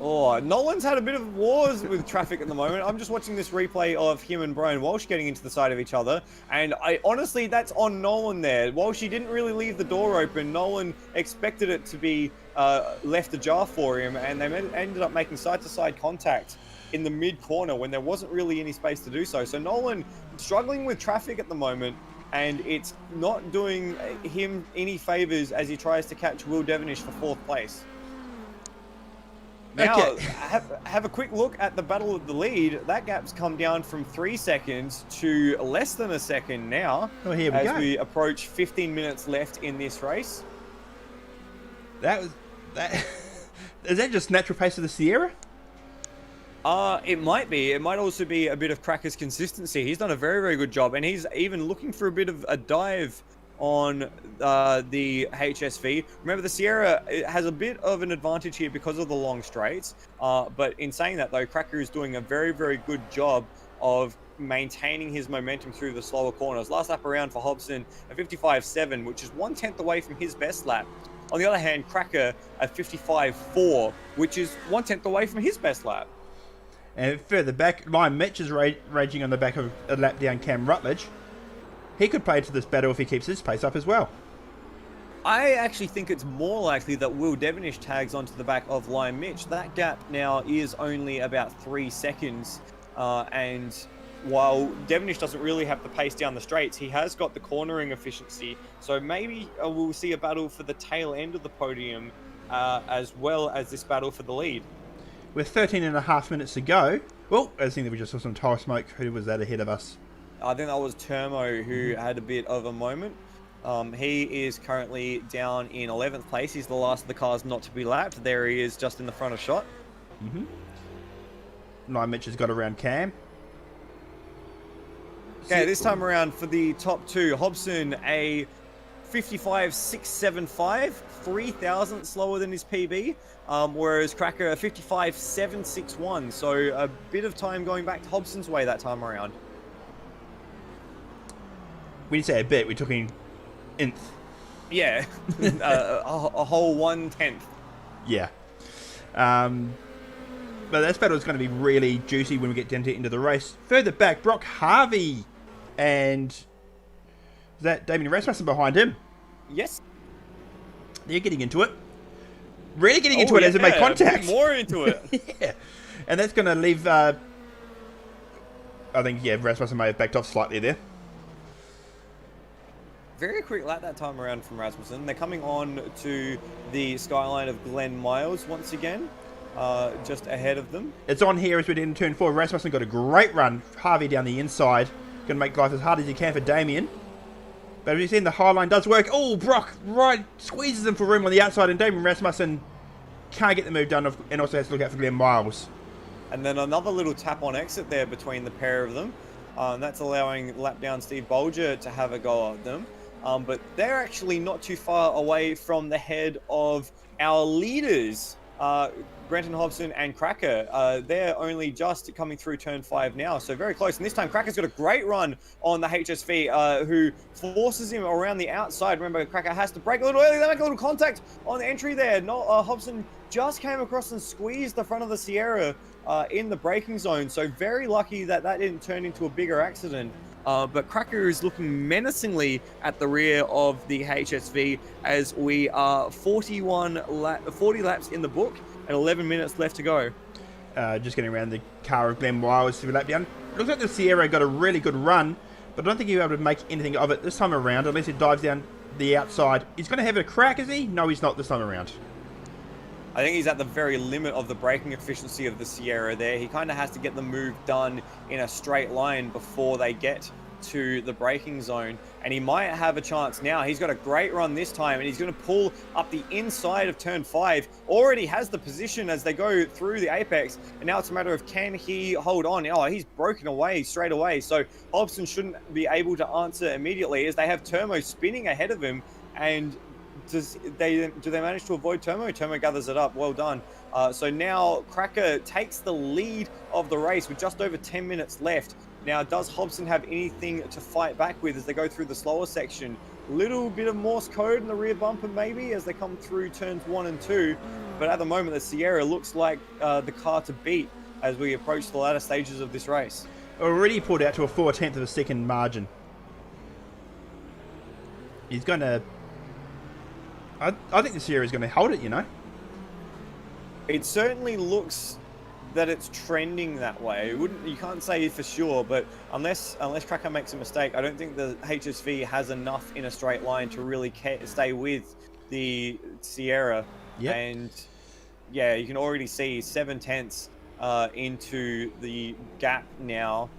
Oh, Nolan's had a bit of wars with traffic at the moment. I'm just watching this replay of him and Brian Walsh getting into the side of each other. And honestly, that's on Nolan there. Walsh, he didn't really leave the door open. Nolan expected it to be left ajar for him. And they ended up making side-to-side contact in the mid-corner when there wasn't really any space to do so. So Nolan struggling with traffic at the moment. And it's not doing him any favors as he tries to catch Will Devonish for 4th place. Now, Okay. have a quick look at the battle of the lead. That gap's come down from 3 seconds to less than a second now. Oh, here we as go. we approach 15 minutes left in this race. That. Is that just natural pace of the Sierra? It might be. It might also be a bit of Cracker's consistency. He's done a very, very good job, and he's even looking for a bit of a dive on the HSV. Remember, the Sierra has a bit of an advantage here because of the long straights. But in saying that, though, Cracker is doing a very, very good job of maintaining his momentum through the slower corners. Last lap around for Hobson, a 55.7, which is 1/10 away from his best lap. On the other hand, Cracker at 55.4, which is 1/10 away from his best lap. And further back, Lime Mitch is raging on the back of a lap down Cam Rutledge. He could play to this battle if he keeps his pace up as well. I actually think it's more likely that Will Devonish tags onto the back of Lime Mitch. That gap now is only about 3 seconds. And while Devonish doesn't really have the pace down the straights, he has got the cornering efficiency. So maybe we'll see a battle for the tail end of the podium as well as this battle for the lead. With 13.5 minutes to go. Well, I think that we just saw some tire smoke. Who was that ahead of us? I think that was Termo who had a bit of a moment. He is currently down in 11th place. He's the last of the cars not to be lapped. There he is just in the front of shot. Lime Mitch has got around Cam. Okay, this time around for the top two, Hobson a 55.675, 3,000 slower than his PB, whereas Cracker a 55.761, so a bit of time going back to Hobson's way that time around. We didn't say a bit, we're talking nth. Yeah, a whole 1/10. Yeah. But this battle is going to be really juicy when we get down to the end of the race. Further back, Brock Harvey and is that Damon Rasmussen behind him? Yes. They're getting into it. Really getting into it as it made contact. More into it. Yeah. And that's going to leave, I think, yeah, Rasmussen may have backed off slightly there. Very quick lap that time around from Rasmussen. They're coming on to the skyline of Glen Miles once again, just ahead of them. It's on here as we're in turn 4. Rasmussen got a great run. Harvey down the inside. Going to make life as hard as he can for Damien. But as you've seen, the high line does work. Oh, Brock right squeezes him for room on the outside, and Damon Rasmussen can't get the move done, and also has to look out for Glen Miles. And then another little tap on exit there between the pair of them. That's allowing lap down Steve Bolger to have a go at them. But they're actually not too far away from the head of our leaders, Granton Hobson and Cracker. They're only just coming through turn 5 now, so very close. And this time, Cracker's got a great run on the HSV, who forces him around the outside. Remember, Cracker has to brake a little early. They make a little contact on the entry there. Hobson just came across and squeezed the front of the Sierra in the braking zone, so very lucky that that didn't turn into a bigger accident. But Cracker is looking menacingly at the rear of the HSV as we are 40 laps in the book and 11 minutes left to go. Just getting around the car of Glen Miles to lap down. Looks like the Sierra got a really good run, but I don't think he'll be able to make anything of it this time around unless he dives down the outside. He's going to have a crack, is he? No, he's not this time around. I think he's at the very limit of the braking efficiency of the Sierra there. He kind of has to get the move done in a straight line before they get to the braking zone. And he might have a chance now. He's got a great run this time, and he's going to pull up the inside of turn 5. Already has the position as they go through the apex. And now it's a matter of, can he hold on? Oh, he's broken away straight away. So Hobson shouldn't be able to answer immediately as they have Turmo spinning ahead of him. And do they manage to avoid Turmo? Turmo gathers it up. Well done. So now Cracker takes the lead of the race with just over 10 minutes left. Now, does Hobson have anything to fight back with as they go through the slower section? Little bit of Morse code in the rear bumper maybe as they come through turns 1 and 2. But at the moment, the Sierra looks like the car to beat as we approach the latter stages of this race. Already pulled out to a 4/10 of a second margin. He's going to... I think the Sierra is going to hold it, you know. It certainly looks that it's trending that way. You can't say for sure, but unless Cracker makes a mistake, I don't think the HSV has enough in a straight line to really stay with the Sierra. Yep. And yeah, you can already see 7/10 into the gap now.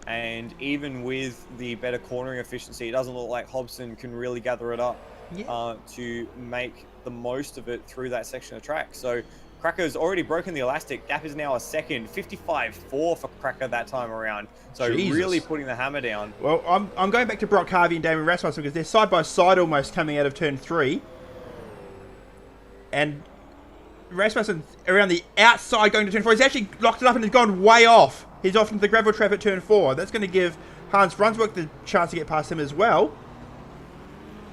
And even with the better cornering efficiency, it doesn't look like Hobson can really gather it up to make the most of it through that section of track. So Cracker's already broken the elastic. Gap is now a second. 55.4 for Cracker that time around. So Jesus. Really putting the hammer down. Well, I'm going back to Brock Harvey and Damon Rasmussen because they're side by side almost coming out of turn 3. And Rasmussen around the outside going to turn 4. He's actually locked it up and has gone way off. He's off into the gravel trap at turn 4. That's going to give Hans Brunswick the chance to get past him as well.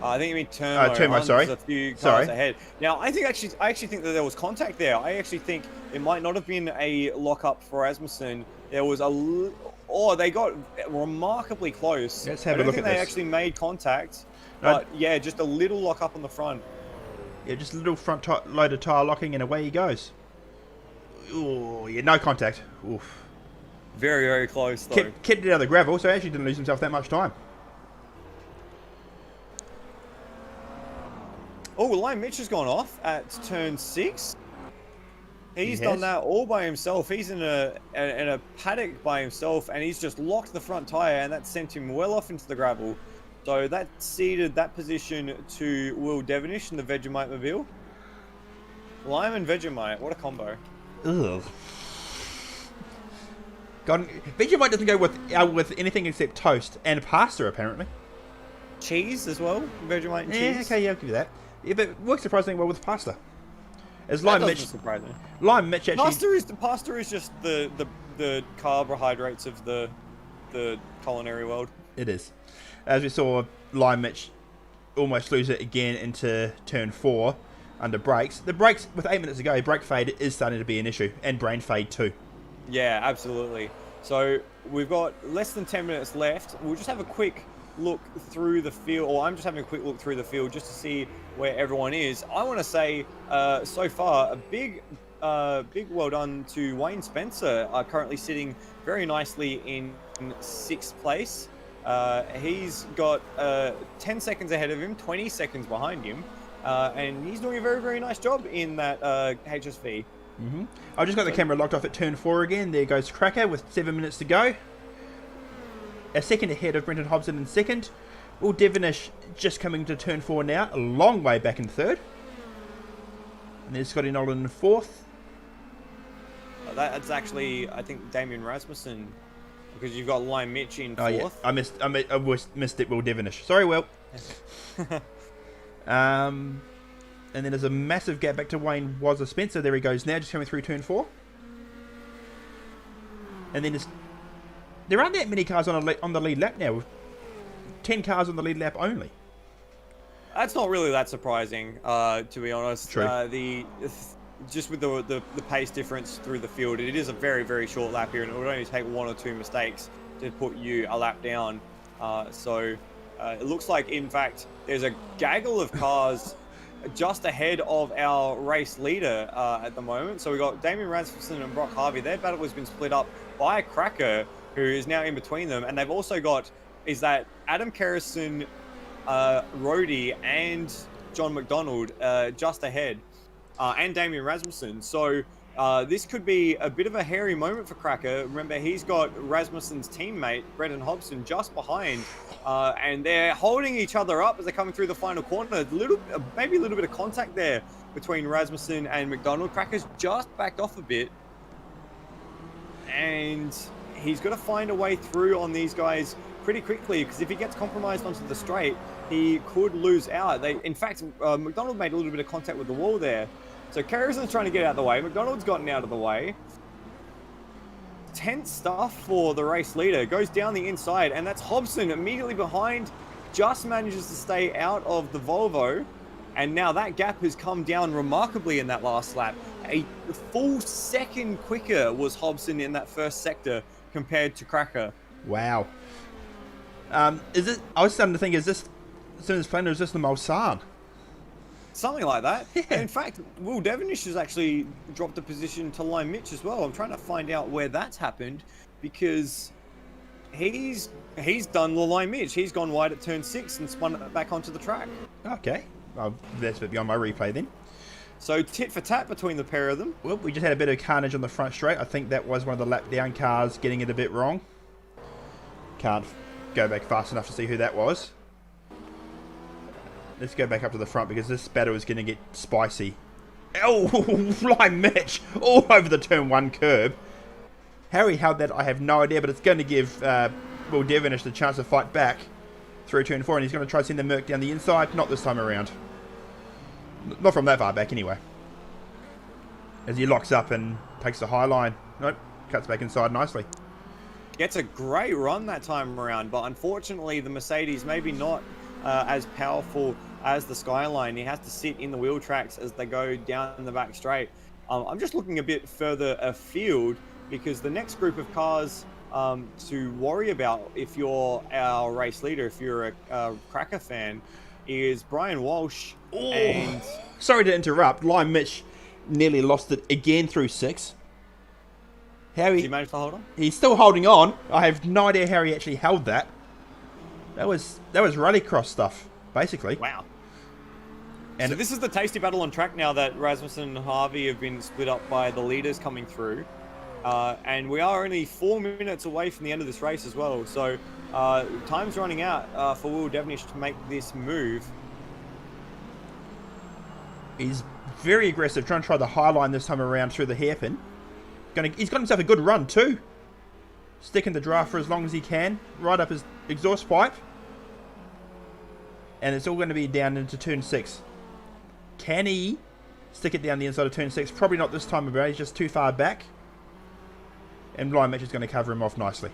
I think you mean Turmo. Turmo, sorry. A few cars ahead. Now, I actually think that there was contact there. I actually think it might not have been a lock-up for Rasmussen. There was they got remarkably close. Let's have a look at this. I don't think they actually made contact. But yeah, just a little lock-up on the front. Yeah, just a little front loaded tyre locking and away he goes. Oh, yeah, no contact. Oof. Very, very close, though. Kept it out of the gravel, so he actually didn't lose himself that much time. Oh, Lion Mitch has gone off at turn 6. He's done that all by himself. He's in a paddock by himself, and he's just locked the front tyre, and that sent him well off into the gravel. So that ceded that position to Will Devonish in the Vegemite Mobile. Lime and Vegemite, what a combo. Ugh. Vegemite doesn't go with anything except toast and pasta, apparently. Cheese as well, Vegemite and cheese. Yeah, okay, yeah, I'll give you that. Yeah, but it works surprisingly well with pasta. As That doesn't surprise me. Lime Mitch actually... Pasta is just the carbohydrates of the culinary world. It is. As we saw, Lime Mitch almost lose it again into turn 4 under brakes. The brakes, with 8 minutes to go, brake fade is starting to be an issue, and brain fade too. Yeah, absolutely. So we've got less than 10 minutes left. We'll just have a quick look through the field, or I'm just having a quick look through the field just to see where everyone is. I want to say, so far, a big well done to Wayne Spencer, currently sitting very nicely in 6th place. He's got 10 seconds ahead of him, 20 seconds behind him, and he's doing a very, very nice job in that HSV. I've just got the camera locked off at turn 4 again. There goes Cracker with 7 minutes to go. A second ahead of Brenton Hobson in 2nd. Will Devonish just coming to turn 4 now, a long way back in 3rd. And there's Scotty Nolan in 4th. That's actually, I think, Damon Rasmussen, because you've got Lime Mitch in 4th. Oh, yeah. I missed it, Will Devonish. Sorry, Will. And then there's a massive gap back to Wayne Wazza Spencer. There he goes now, just coming through turn 4. And then there aren't that many cars on the lead lap now. 10 cars on the lead lap only. That's not really that surprising, to be honest. True. Just with the pace difference through the field, it is a very, very short lap here, and it would only take 1 or 2 mistakes to put you a lap down. So it looks like, in fact, there's a gaggle of cars just ahead of our race leader at the moment. So we've got Damon Rasmussen and Brock Harvey. Their battle has been split up by Cracker, who is now in between them. And they've also got, is that Adam Kerrison, Rhodey, and John Mcdonald just ahead, and Damon Rasmussen. So this could be a bit of a hairy moment for Cracker. Remember, he's got Rasmussen's teammate, Brendan Hobson, just behind. And they're holding each other up as they're coming through the final corner. Maybe a little bit of contact there between Rasmussen and McDonald. Cracker's just backed off a bit. And he's got to find a way through on these guys pretty quickly, because if he gets compromised onto the straight, he could lose out. In fact, McDonald made a little bit of contact with the wall there. So Kerrison's trying to get out of the way. McDonald's gotten out of the way. Tense stuff for the race leader. Goes down the inside, and that's Hobson immediately behind. Just manages to stay out of the Volvo. And now that gap has come down remarkably in that last lap. A full second quicker was Hobson in that first sector compared to Cracker. Wow. I was starting to think, is this Symmons Plains or is this the Mulsanne? Something like that. Yeah. And in fact, Will Devonish has actually dropped a position to Lime Mitch as well. I'm trying to find out where that's happened, because he's done the Lime Mitch. He's gone wide at turn 6 and spun it back onto the track. Okay. Well, that's a bit beyond my replay then. So tit for tat between the pair of them. Well, we just had a bit of carnage on the front straight. I think that was one of the lap down cars getting it a bit wrong. Can't go back fast enough to see who that was. Let's go back up to the front, because this battle is going to get spicy. Oh, Lime Mitch all over the turn 1 curb. How he held that, I have no idea, but it's going to give Will Devonish the chance to fight back through turn 4, and he's going to try to send the Merc down the inside. Not this time around. Not from that far back, anyway. As he locks up and takes the high line. Nope, cuts back inside nicely. Gets a great run that time around, but unfortunately the Mercedes maybe not as powerful as the Skyline. He has to sit in the wheel tracks as they go down the back straight. I'm just looking a bit further afield, because the next group of cars to worry about, if you're our race leader, if you're a Cracker fan, is Brian Walsh. Oh, and sorry to interrupt. Lime Mitch nearly lost it again through 6. Did he manage to hold on? He's still holding on. I have no idea how he actually held that. That was rallycross stuff, basically. Wow. And so this is the tasty battle on track now that Rasmussen and Harvey have been split up by the leaders coming through. And we are only 4 minutes away from the end of this race as well. So time's running out for Will Devonish to make this move. He's very aggressive, trying to try the high line this time around through the hairpin. He's got himself a good run too. Sticking the draft for as long as he can, right up his exhaust pipe. And it's all going to be down into turn 6. Can he stick it down the inside of turn 6? Probably not this time around. He's just too far back. And Lime Mitch is going to cover him off nicely.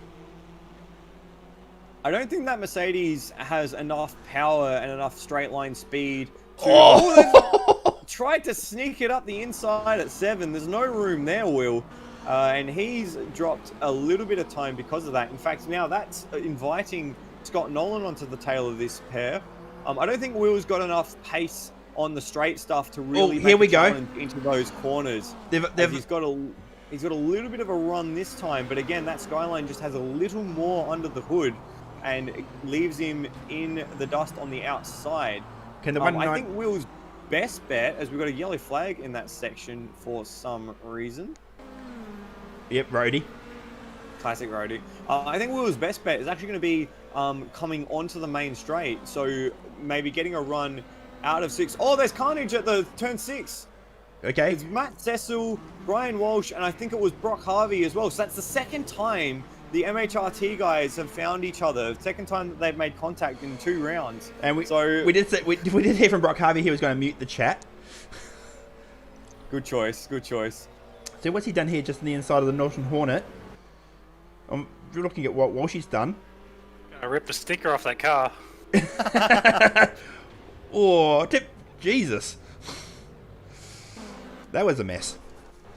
I don't think that Mercedes has enough power and enough straight line speed to... Oh! Tried to sneak it up the inside at 7. There's no room there, Will. And he's dropped a little bit of time because of that. In fact, now that's inviting Scott Nolan onto the tail of this pair. I don't think Will's got enough pace on the straight stuff to really here we go into those corners. He's got a little bit of a run this time, but again, that Skyline just has a little more under the hood and it leaves him in the dust on the outside. Can the I think Will's best bet, as we've got a yellow flag in that section for some reason. Yep, roadie. Classic roadie. I think Will's best bet is actually going to be coming onto the main straight. So maybe getting a run out of 6. Oh, there's carnage at the turn 6. Okay. It's Matt Cecil, Brian Walsh, and I think it was Brock Harvey as well. So that's the second time the MHRT guys have found each other. Second time that they've made contact in 2 rounds. And we did hear from Brock Harvey he was going to mute the chat. Good choice. Good choice. So what's he done here just on the inside of the Norton Hornet? We're looking at what Walshy's done. Gonna rip the sticker off that car. Oh, Jesus. That was a mess.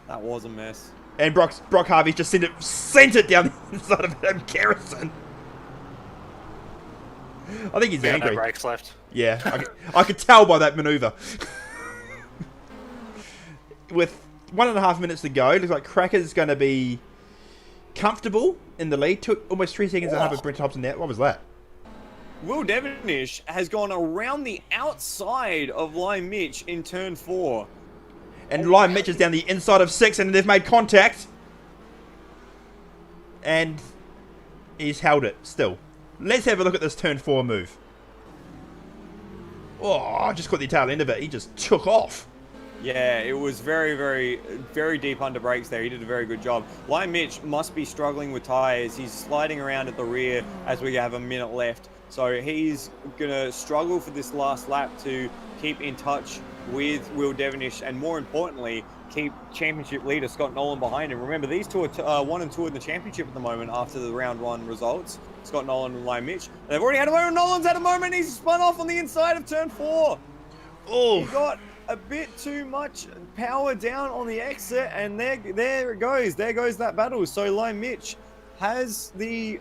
That was a mess. And Brock Harvey just sent it down the inside of Adam Garrison. I think he's angry. No brakes left. Yeah, I could tell by that maneuver. With 1.5 minutes to go, looks like Cracker's going to be comfortable in the lead. Took almost 3 seconds ahead of Brent Hobson there. What was that? Will Devonish has gone around the outside of Lime Mitch in turn 4. And Lime Mitch is down the inside of 6, and they've made contact. And he's held it still. Let's have a look at this turn 4 move. Oh, I just caught the tail end of it. He just took off. Yeah, it was very, very, very deep under brakes there. He did a very good job. Lime Mitch must be struggling with tyres. He's sliding around at the rear as we have a minute left. So he's going to struggle for this last lap to keep in touch with Will Devonish and, more importantly, keep championship leader Scott Nolan behind him. Remember, these two are 1 and 2 in the championship at the moment after the round 1 results. Scott Nolan and Lime Mitch. They've already had a moment. Nolan's had a moment. He's spun off on the inside of turn 4. Oh, He got a bit too much power down on the exit, and there it goes. There goes that battle. So Lime Mitch has the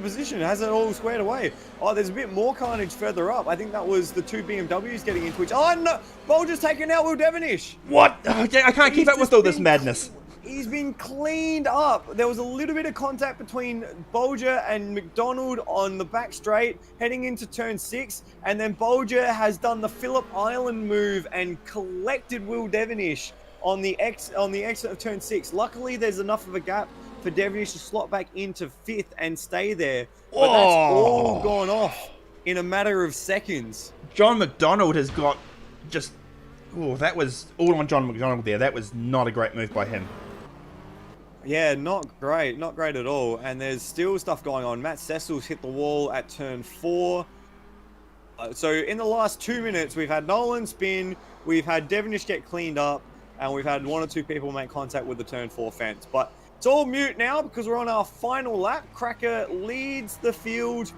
position, has it all squared away. Oh, there's a bit more carnage further up. I think that was the 2 BMWs getting into each. Oh no, Bolger's taking out Will Devonish. what? I can't keep up with all this madness. He's been cleaned up. There was a little bit of contact between Bolger and Mcdonald on the back straight heading into turn 6, and then Bolger has done the Phillip Island move and collected Will Devonish on the exit of turn 6. Luckily, there's enough of a gap for Devonish to slot back into 5th and stay there. But that's all gone off in a matter of seconds. John McDonald has got just... Oh, that was all on John McDonald there. That was not a great move by him. Yeah, not great at all. And there's still stuff going on. Matt Cecil's hit the wall at turn 4. So in the last 2 minutes, we've had Nolan spin, we've had Devonish get cleaned up, and we've had 1 or 2 people make contact with the turn 4 fence. But it's all mute now because we're on our final lap. Cracker leads the field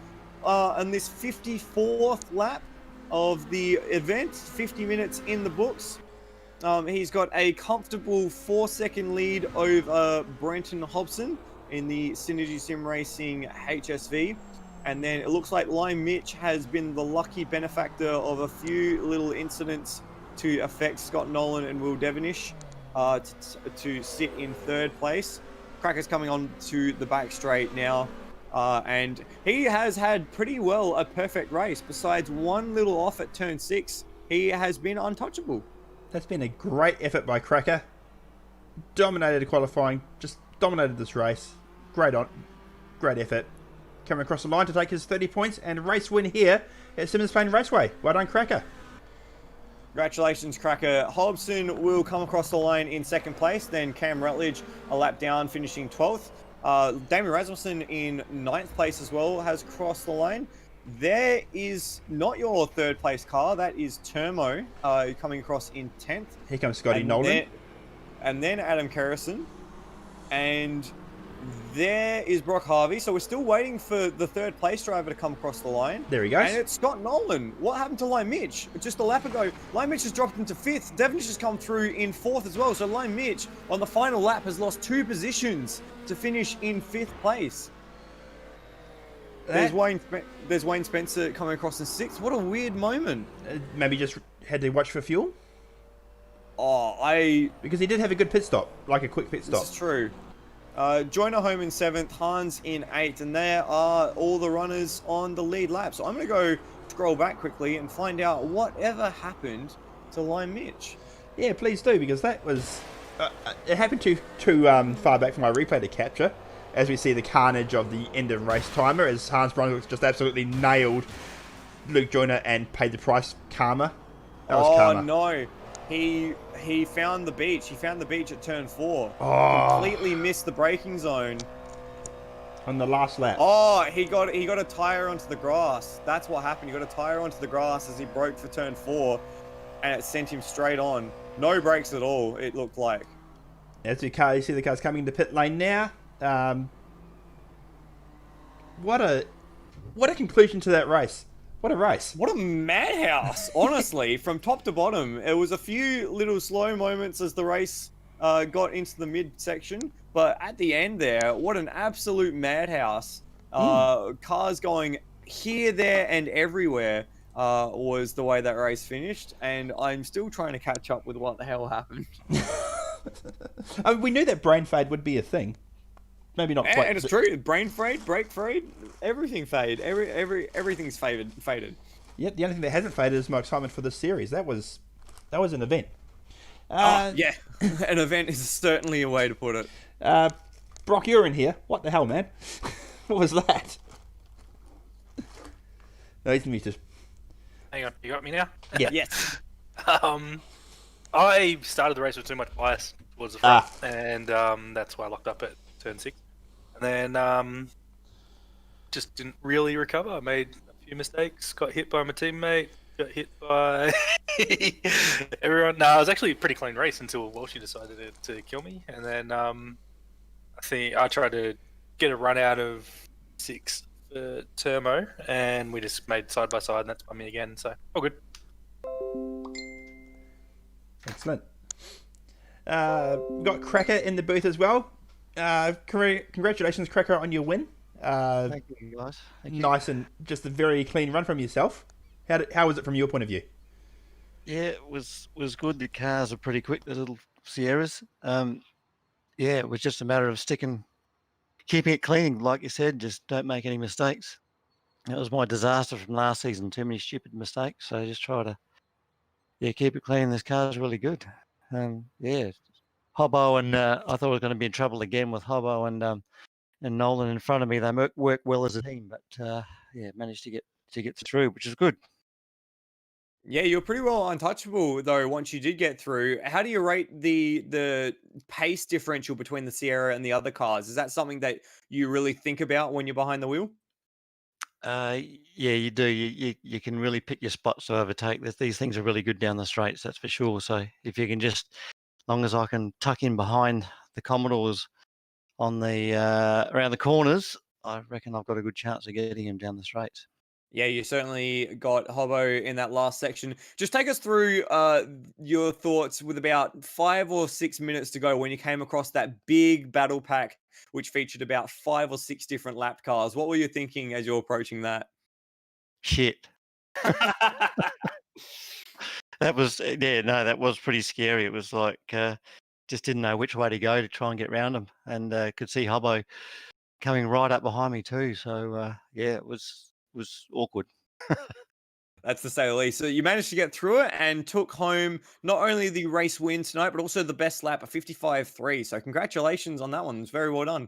on this 54th lap of the event. 50 minutes in the books. He's got a comfortable 4-second lead over Brenton Hobson in the Synergy Sim Racing HSV. And then it looks like Lime Mitch has been the lucky benefactor of a few little incidents to affect Scott Nolan and Will Devonish to sit in 3rd place. Cracker's coming on to the back straight now. And he has had pretty well a perfect race. Besides 1 little off at turn 6, he has been untouchable. That's been a great effort by Cracker. Dominated qualifying, just dominated this race. Great effort. Coming across the line to take his 30 points and race win here at Symmons Plains Raceway. Well done, Cracker. Congratulations, Cracker. Hobson will come across the line in 2nd place. Then Cam Rutledge a lap down, finishing 12th. Damon Rasmussen in 9th place as well has crossed the line. There is not your 3rd place car. That is Termo coming across in 10th. Here comes Scotty Nolan. And then Adam Kerrison. And There is Brock Harvey. So we're still waiting for the third place driver to come across the line. There he goes. And it's Scott Nolan. What happened to Lime Mitch? Just a lap ago, Lime Mitch has dropped into 5th. Devon's just come through in 4th as well. So Lime Mitch on the final lap has lost 2 positions to finish in 5th place. There's Wayne Spencer coming across in 6th. What a weird moment. Maybe just had to watch for fuel? Oh, Because he did have a good pit stop, like a quick pit stop. This is true. Joyner home in 7th, Hans in 8th, and there are all the runners on the lead lap. So I'm going to go scroll back quickly and find out whatever happened to Lime Mitch. Yeah, please do, because that was... it happened too far back from my replay to capture, as we see the carnage of the end of race timer, as Hans Brunswick just absolutely nailed Luke Joyner and paid the price karma. That was karma. No. He found the beach. He found the beach at turn 4. Oh. Completely missed the braking zone. On the last lap. Oh, he got a tire onto the grass. That's what happened. He got a tire onto the grass as he broke for turn 4, and it sent him straight on. No brakes at all, it looked like. As you see the cars coming into pit lane now. What a conclusion to that race. What a race. What a madhouse, honestly, from top to bottom. It was a few little slow moments as the race got into the midsection, but at the end there, what an absolute madhouse. Cars going here, there, and everywhere was the way that race finished, and I'm still trying to catch up with what the hell happened. I mean, we knew that brain fade would be a thing. Maybe not quite. And it's true. Brain fade, brake fade, everything fade. Everything's faded. Yep, the only thing that hasn't faded is my excitement for this series. That was an event. Yeah, an event is certainly a way to put it. Brock, you're in here. What the hell, man? What was that? No, he's muted. Hang on, you got me now? Yeah. Yes. I started the race with too much bias towards the front, and that's why I locked up at turn 6. And then just didn't really recover. I made a few mistakes, got hit by my teammate, got hit by everyone. No, it was actually a pretty clean race until Walshy decided to kill me. And then I think I tried to get a run out of 6 for Termo, and we just made side by side, and that's by me again. So all good. Excellent. We've got Cracker in the booth as well. Congratulations, Cracker, on your win. Thank you, guys. Thank you. Nice and just a very clean run from yourself. How was it from your point of view? Yeah, it was good. The cars are pretty quick, the little Sierras. Yeah, it was just a matter of keeping it clean, like you said. Just don't make any mistakes. That was my disaster from last season. Too many stupid mistakes. So just try to keep it clean. This car's really good. Yeah, Hobbo and I thought I was going to be in trouble again with Hobbo and Nolan in front of me. They work well as a team, but yeah, managed to get through, which is good. Yeah, you're pretty well untouchable though. Once you did get through, how do you rate the pace differential between the Sierra and the other cars? Is that something that you really think about when you're behind the wheel? Yeah, you do. You can really pick your spots to overtake. These things are really good down the straights, that's for sure. So if you can just, as long as I can tuck in behind the Commodores on the around the corners, I reckon I've got a good chance of getting him down the straights. Yeah, you certainly got Hobbo in that last section. Just take us through your thoughts with about 5 or 6 minutes to go when you came across that big battle pack, which featured about 5 or 6 different lap cars. What were you thinking as you're approaching that? Shit. That was pretty scary. It was like just didn't know which way to go to try and get around them, and could see Hobbo coming right up behind me too. So yeah, it was awkward. That's to say the least. So you managed to get through it and took home not only the race win tonight, but also the best lap, a 55.3. So congratulations on that one. It's very well done.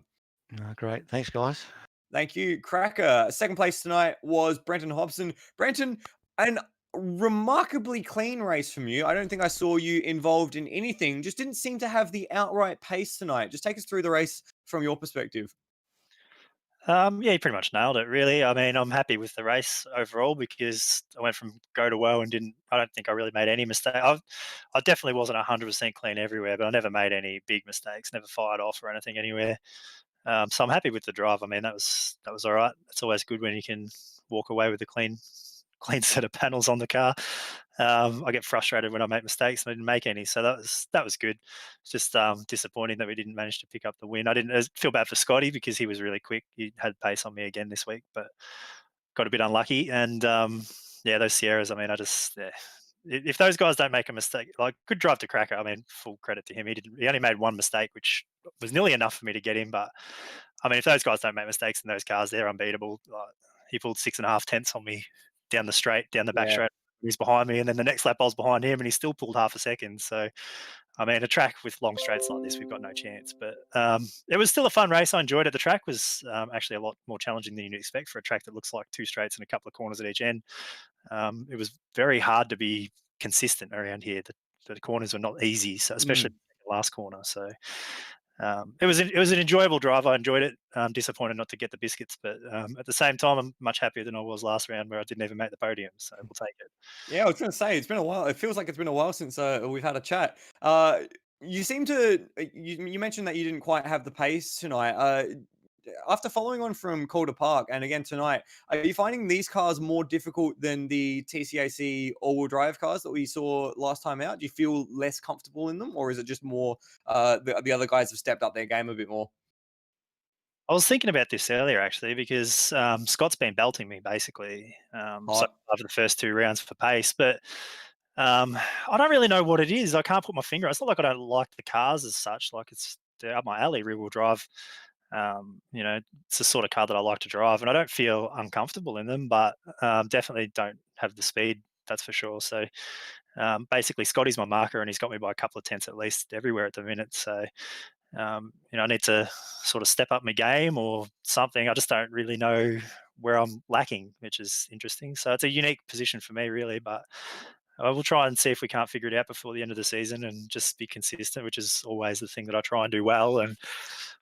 Oh, great. Thanks, guys. Thank you, Cracker. Second place tonight was Brenton Hobson. Brenton, an remarkably clean race from you. I don't think I saw you involved in anything. Just didn't seem to have the outright pace tonight. Just take us through the race from your perspective. Yeah, you pretty much nailed it, really. I mean, I'm happy with the race overall because I went from go to woe and I don't think I really made any mistake. I definitely wasn't 100% clean everywhere, but I never made any big mistakes, never fired off or anything anywhere. So I'm happy with the drive. I mean, that was all right. It's always good when you can walk away with a clean set of panels on the car. I get frustrated when I make mistakes, and I didn't make any, so that was good. It's just disappointing that we didn't manage to pick up the win. I didn't feel bad for Scotty because he was really quick. He had pace on me again this week, but got a bit unlucky. And those Sierras. I mean, if those guys don't make a mistake, like good drive to Cracker. I mean, full credit to him. He only made one mistake, which was nearly enough for me to get him. But I mean, if those guys don't make mistakes in those cars, they're unbeatable. He pulled 6.5 tenths on me down the back straight. He's behind me, and then the next lap I was behind him, and he still pulled half a second. So, I mean, a track with long straights like this, we've got no chance. But it was still a fun race. I enjoyed it. The track was actually a lot more challenging than you'd expect for a track that looks like 2 straights and a couple of corners at each end. It was very hard to be consistent around here. The corners were not easy, so especially the last corner. So it was an enjoyable drive. I enjoyed it. I'm disappointed not to get the biscuits, but at the same time, I'm much happier than I was last round where I didn't even make the podium. So we'll take it. Yeah, I was going to say, it's been a while. It feels like it's been a while since we've had a chat. You seem to, you mentioned that you didn't quite have the pace tonight. After following on from Calder Park and again tonight, are you finding these cars more difficult than the TCAC all-wheel drive cars that we saw last time out? Do you feel less comfortable in them, or is it just more the other guys have stepped up their game a bit more? I was thinking about this earlier actually because Scott's been belting me basically so over the first 2 rounds for pace, but I don't really know what it is. I can't put my finger. It's not like I don't like the cars as such. Like they're up my alley, rear-wheel drive. It's the sort of car that I like to drive, and I don't feel uncomfortable in them, but definitely don't have the speed. That's for sure. So basically, Scotty's my marker, and he's got me by a couple of tenths at least everywhere at the minute. So I need to sort of step up my game or something. I just don't really know where I'm lacking, which is interesting. So it's a unique position for me, really. But I will try and see if we can't figure it out before the end of the season and just be consistent, which is always the thing that I try and do well. And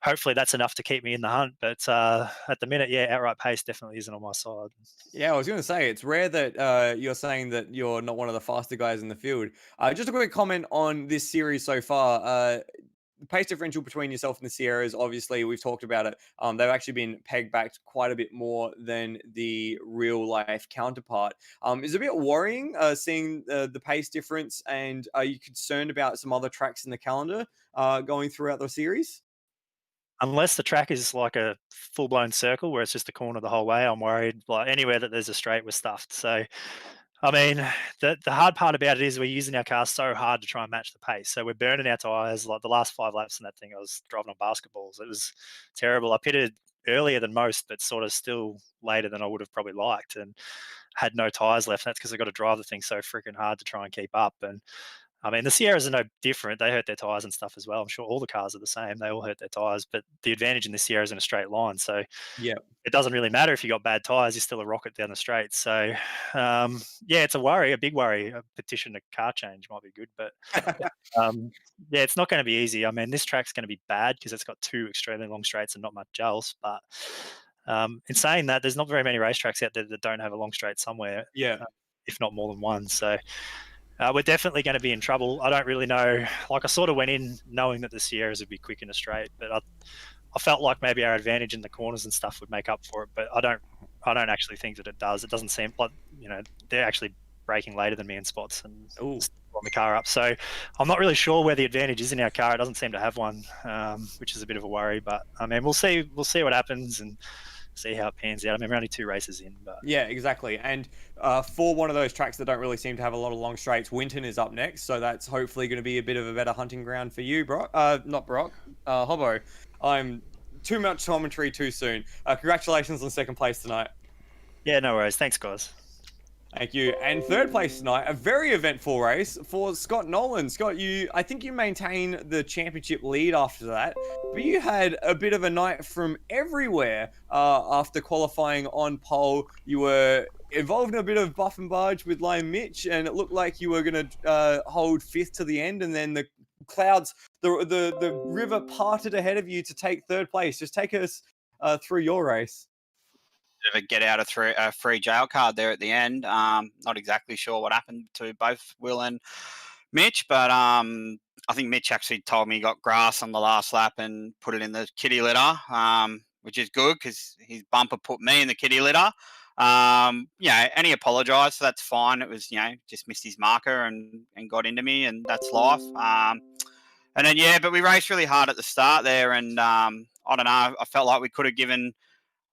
hopefully that's enough to keep me in the hunt. But at the minute, outright pace definitely isn't on my side. Yeah, I was going to say, it's rare that you're saying that you're not one of the faster guys in the field. Just a quick comment on this series so far. Pace differential between yourself and the Sierras, obviously, we've talked about it. They've actually been pegged back quite a bit more than the real life counterpart. Is it a bit worrying seeing the pace difference, and are you concerned about some other tracks in the calendar going throughout the series? Unless the track is like a full-blown circle where it's just a corner the whole way, I'm worried. Like anywhere that there's a straight, we're stuffed. So I mean, the hard part about it is we're using our car so hard to try and match the pace. So we're burning our tyres. Like the last 5 laps in that thing, I was driving on basketballs. It was terrible. I pitted earlier than most, but sort of still later than I would have probably liked, and had no tyres left. That's because I got to drive the thing so freaking hard to try and keep up. And I mean, the Sierras are no different. They hurt their tyres and stuff as well. I'm sure all the cars are the same. They all hurt their tyres, but the advantage in the Sierra is in a straight line. So yeah, it doesn't really matter if you got bad tyres. You're still a rocket down the straight. So it's a worry, a big worry. A petition to car change might be good, but it's not going to be easy. I mean, this track's going to be bad because it's got 2 extremely long straights and not much else. But in saying that, there's not very many racetracks out there that don't have a long straight somewhere. Yeah, if not more than one. So. We're definitely going to be in trouble. I don't really know. Like I sort of went in knowing that the Sierras would be quick in a straight, but I felt like maybe our advantage in the corners and stuff would make up for it. But I don't actually think that it does. It doesn't seem like they're actually braking later than me in spots and on the car up. So I'm not really sure where the advantage is in our car. It doesn't seem to have one, which is a bit of a worry. But I mean, we'll see what happens and see how it pans out. I mean, we're only 2 races in, but yeah, exactly. And for one of those tracks that don't really seem to have a lot of long straights, Winton is up next, so that's hopefully going to be a bit of a better hunting ground for you, Brock. Not Brock, Hobbo. I'm too much commentary too soon. Congratulations on 2nd place tonight. Yeah, no worries. Thanks, guys. Thank you. And 3rd place tonight, a very eventful race for Scott Nolan. Scott, I think you maintain the championship lead after that, but you had a bit of a night from everywhere after qualifying on pole. You were involved in a bit of buff and barge with Lime Mitch, and it looked like you were going to hold 5th to the end, and then the clouds, the river parted ahead of you to take 3rd place. Just take us through your race. Bit of a get out of free jail card there at the end. Not exactly sure what happened to both Will and Mitch, but I think Mitch actually told me he got grass on the last lap and put it in the kitty litter, which is good because his bumper put me in the kitty litter. And he apologised, so that's fine. It was, just missed his marker and got into me, and that's life. And then, but we raced really hard at the start there, and I don't know, I felt like we could have given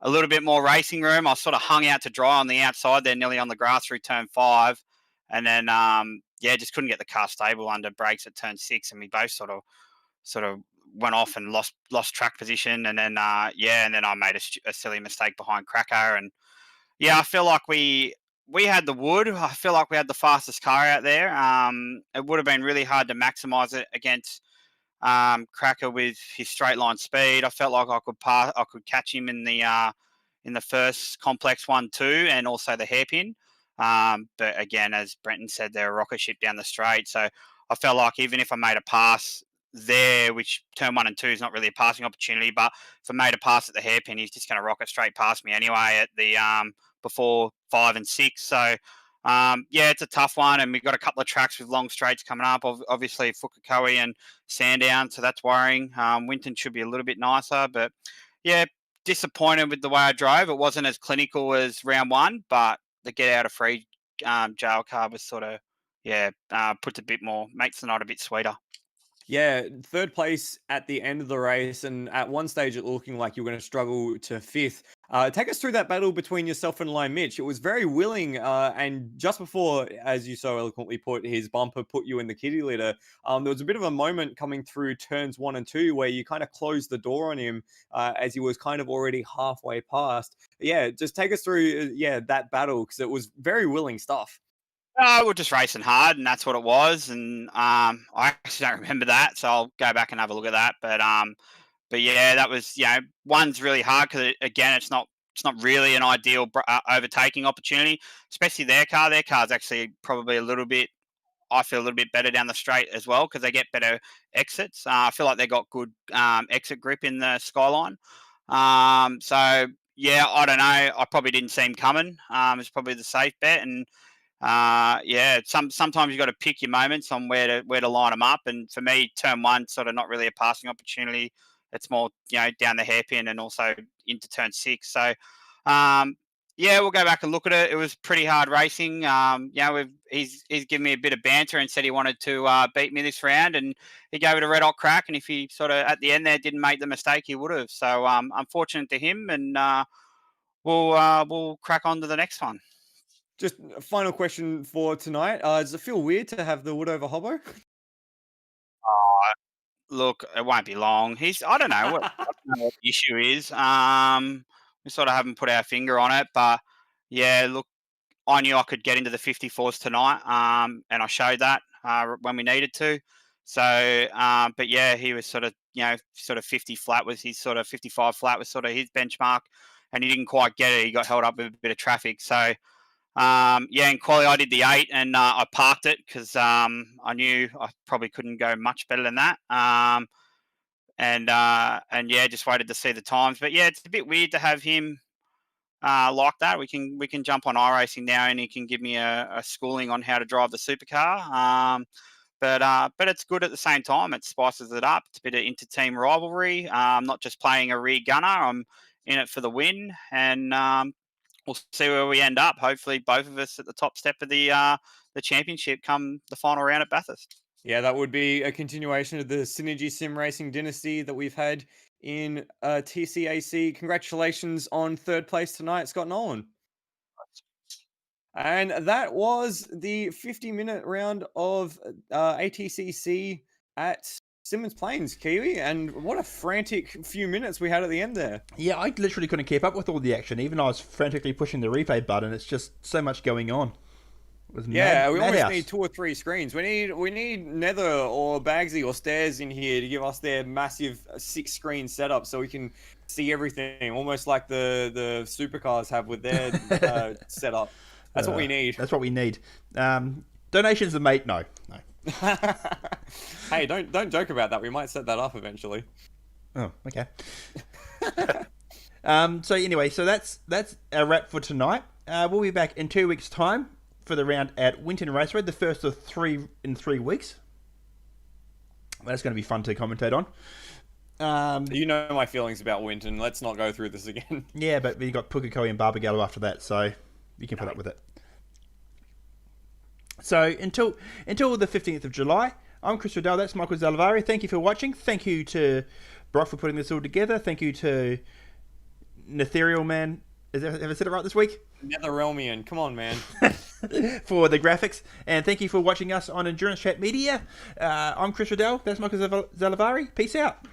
a little bit more racing room. I was sort of hung out to dry on the outside there, nearly on the grass through turn 5. And then, just couldn't get the car stable under brakes at turn 6, and we both sort of went off and lost track position. And then, and then I made a silly mistake behind Cracker. And I feel like we had the wood. I feel like we had the fastest car out there. It would have been really hard to maximise it against Cracker with his straight line speed. I felt like I could catch him in the first complex 1-2 and also the hairpin. But again, as Brenton said, they're a rocket ship down the straight. So I felt like even if I made a pass there, which turn 1 and 2 is not really a passing opportunity, but if I made a pass at the hairpin, he's just going to rocket straight past me anyway at the before 5 and 6. So it's a tough one, and we've got a couple of tracks with long straights coming up. Obviously, Fukukoe and Sandown, so that's worrying. Winton should be a little bit nicer, but disappointed with the way I drove. It wasn't as clinical as round 1, but the get out of free jail card was sort of puts a bit more, makes the night a bit sweeter. Yeah, third place at the end of the race, and at one stage it looking like you were going to struggle to 5th. Take us through that battle between yourself and Lime Mitch. It was very willing, and just before, as you so eloquently put, his bumper put you in the kitty litter, there was a bit of a moment coming through turns 1 and 2 where you kind of closed the door on him as he was kind of already halfway past. Yeah, just take us through that battle, because it was very willing stuff. We're just racing hard, and that's what it was. And I actually don't remember that, so I'll go back and have a look at that. But that was one's really hard because again, it's not really an ideal overtaking opportunity, especially their car. Their car's actually probably I feel a little bit better down the straight as well because they get better exits. I feel like they got good exit grip in the Skyline. I don't know. I probably didn't see him coming. It's probably the safe bet. And sometimes you've got to pick your moments on where to line them up. And for me, turn 1 sort of not really a passing opportunity. It's more down the hairpin and also into turn 6. So we'll go back and look at it. It was pretty hard racing. He's given me a bit of banter and said he wanted to beat me this round, and he gave it a red hot crack. And if he sort of at the end there didn't make the mistake, he would have. So unfortunate to him, and we'll crack on to the next one. Just a final question for tonight. Does it feel weird to have the wood over Hobbo? Look, it won't be long. I don't know what the issue is. We sort of haven't put our finger on it, but look, I knew I could get into the 54s tonight, and I showed that when we needed to. So, he was sort of 50 flat was his 55 flat was sort of his benchmark, and he didn't quite get it. He got held up with a bit of traffic. So, in quali I did the 8, and I parked it because I knew I probably couldn't go much better than that. Just waited to see the times. But it's a bit weird to have him like that. We can jump on iRacing now, and he can give me a schooling on how to drive the supercar. But it's good at the same time. It spices it up. It's a bit of inter-team rivalry. I'm not just playing a rear gunner. I'm in it for the win, and we'll see where we end up. Hopefully, both of us at the top step of the championship come the final round at Bathurst. Yeah, that would be a continuation of the Synergy Sim Racing dynasty that we've had in TCAC. Congratulations on third place tonight, Scott Nolan. And that was the 50-minute round of ATCC at Symmons Plains, Kiwi, and what a frantic few minutes we had at the end there. Yeah, I literally couldn't keep up with all the action. Even I was frantically pushing the replay button. It's just so much going on. We almost need 2 or 3 screens. We need Nether or Bagsy or Stairs in here to give us their massive 6-screen setup so we can see everything, almost like the supercars have with their setup. That's what we need. That's what we need. Donations are made. No. Hey, don't joke about that. We might set that up eventually. Oh, okay. So that's our wrap for tonight. We'll be back in 2 weeks' time for the round at Winton Raceway, the first of 3 in 3 weeks. That's going to be fun to commentate on. You know my feelings about Winton. Let's not go through this again. Yeah, but we got Pukekohe and Barbagallo after that, so you can put up with it. So until the 15th of July, I'm Chris Riddell. That's Michael Zalavari. Thank you for watching. Thank you to Brock for putting this all together. Thank you to Netherial Man. Have I said it right this week? Netherrealmian. Come on, man. For the graphics. And thank you for watching us on Endurance Chat Media. I'm Chris Riddell. That's Michael Zalavari. Peace out.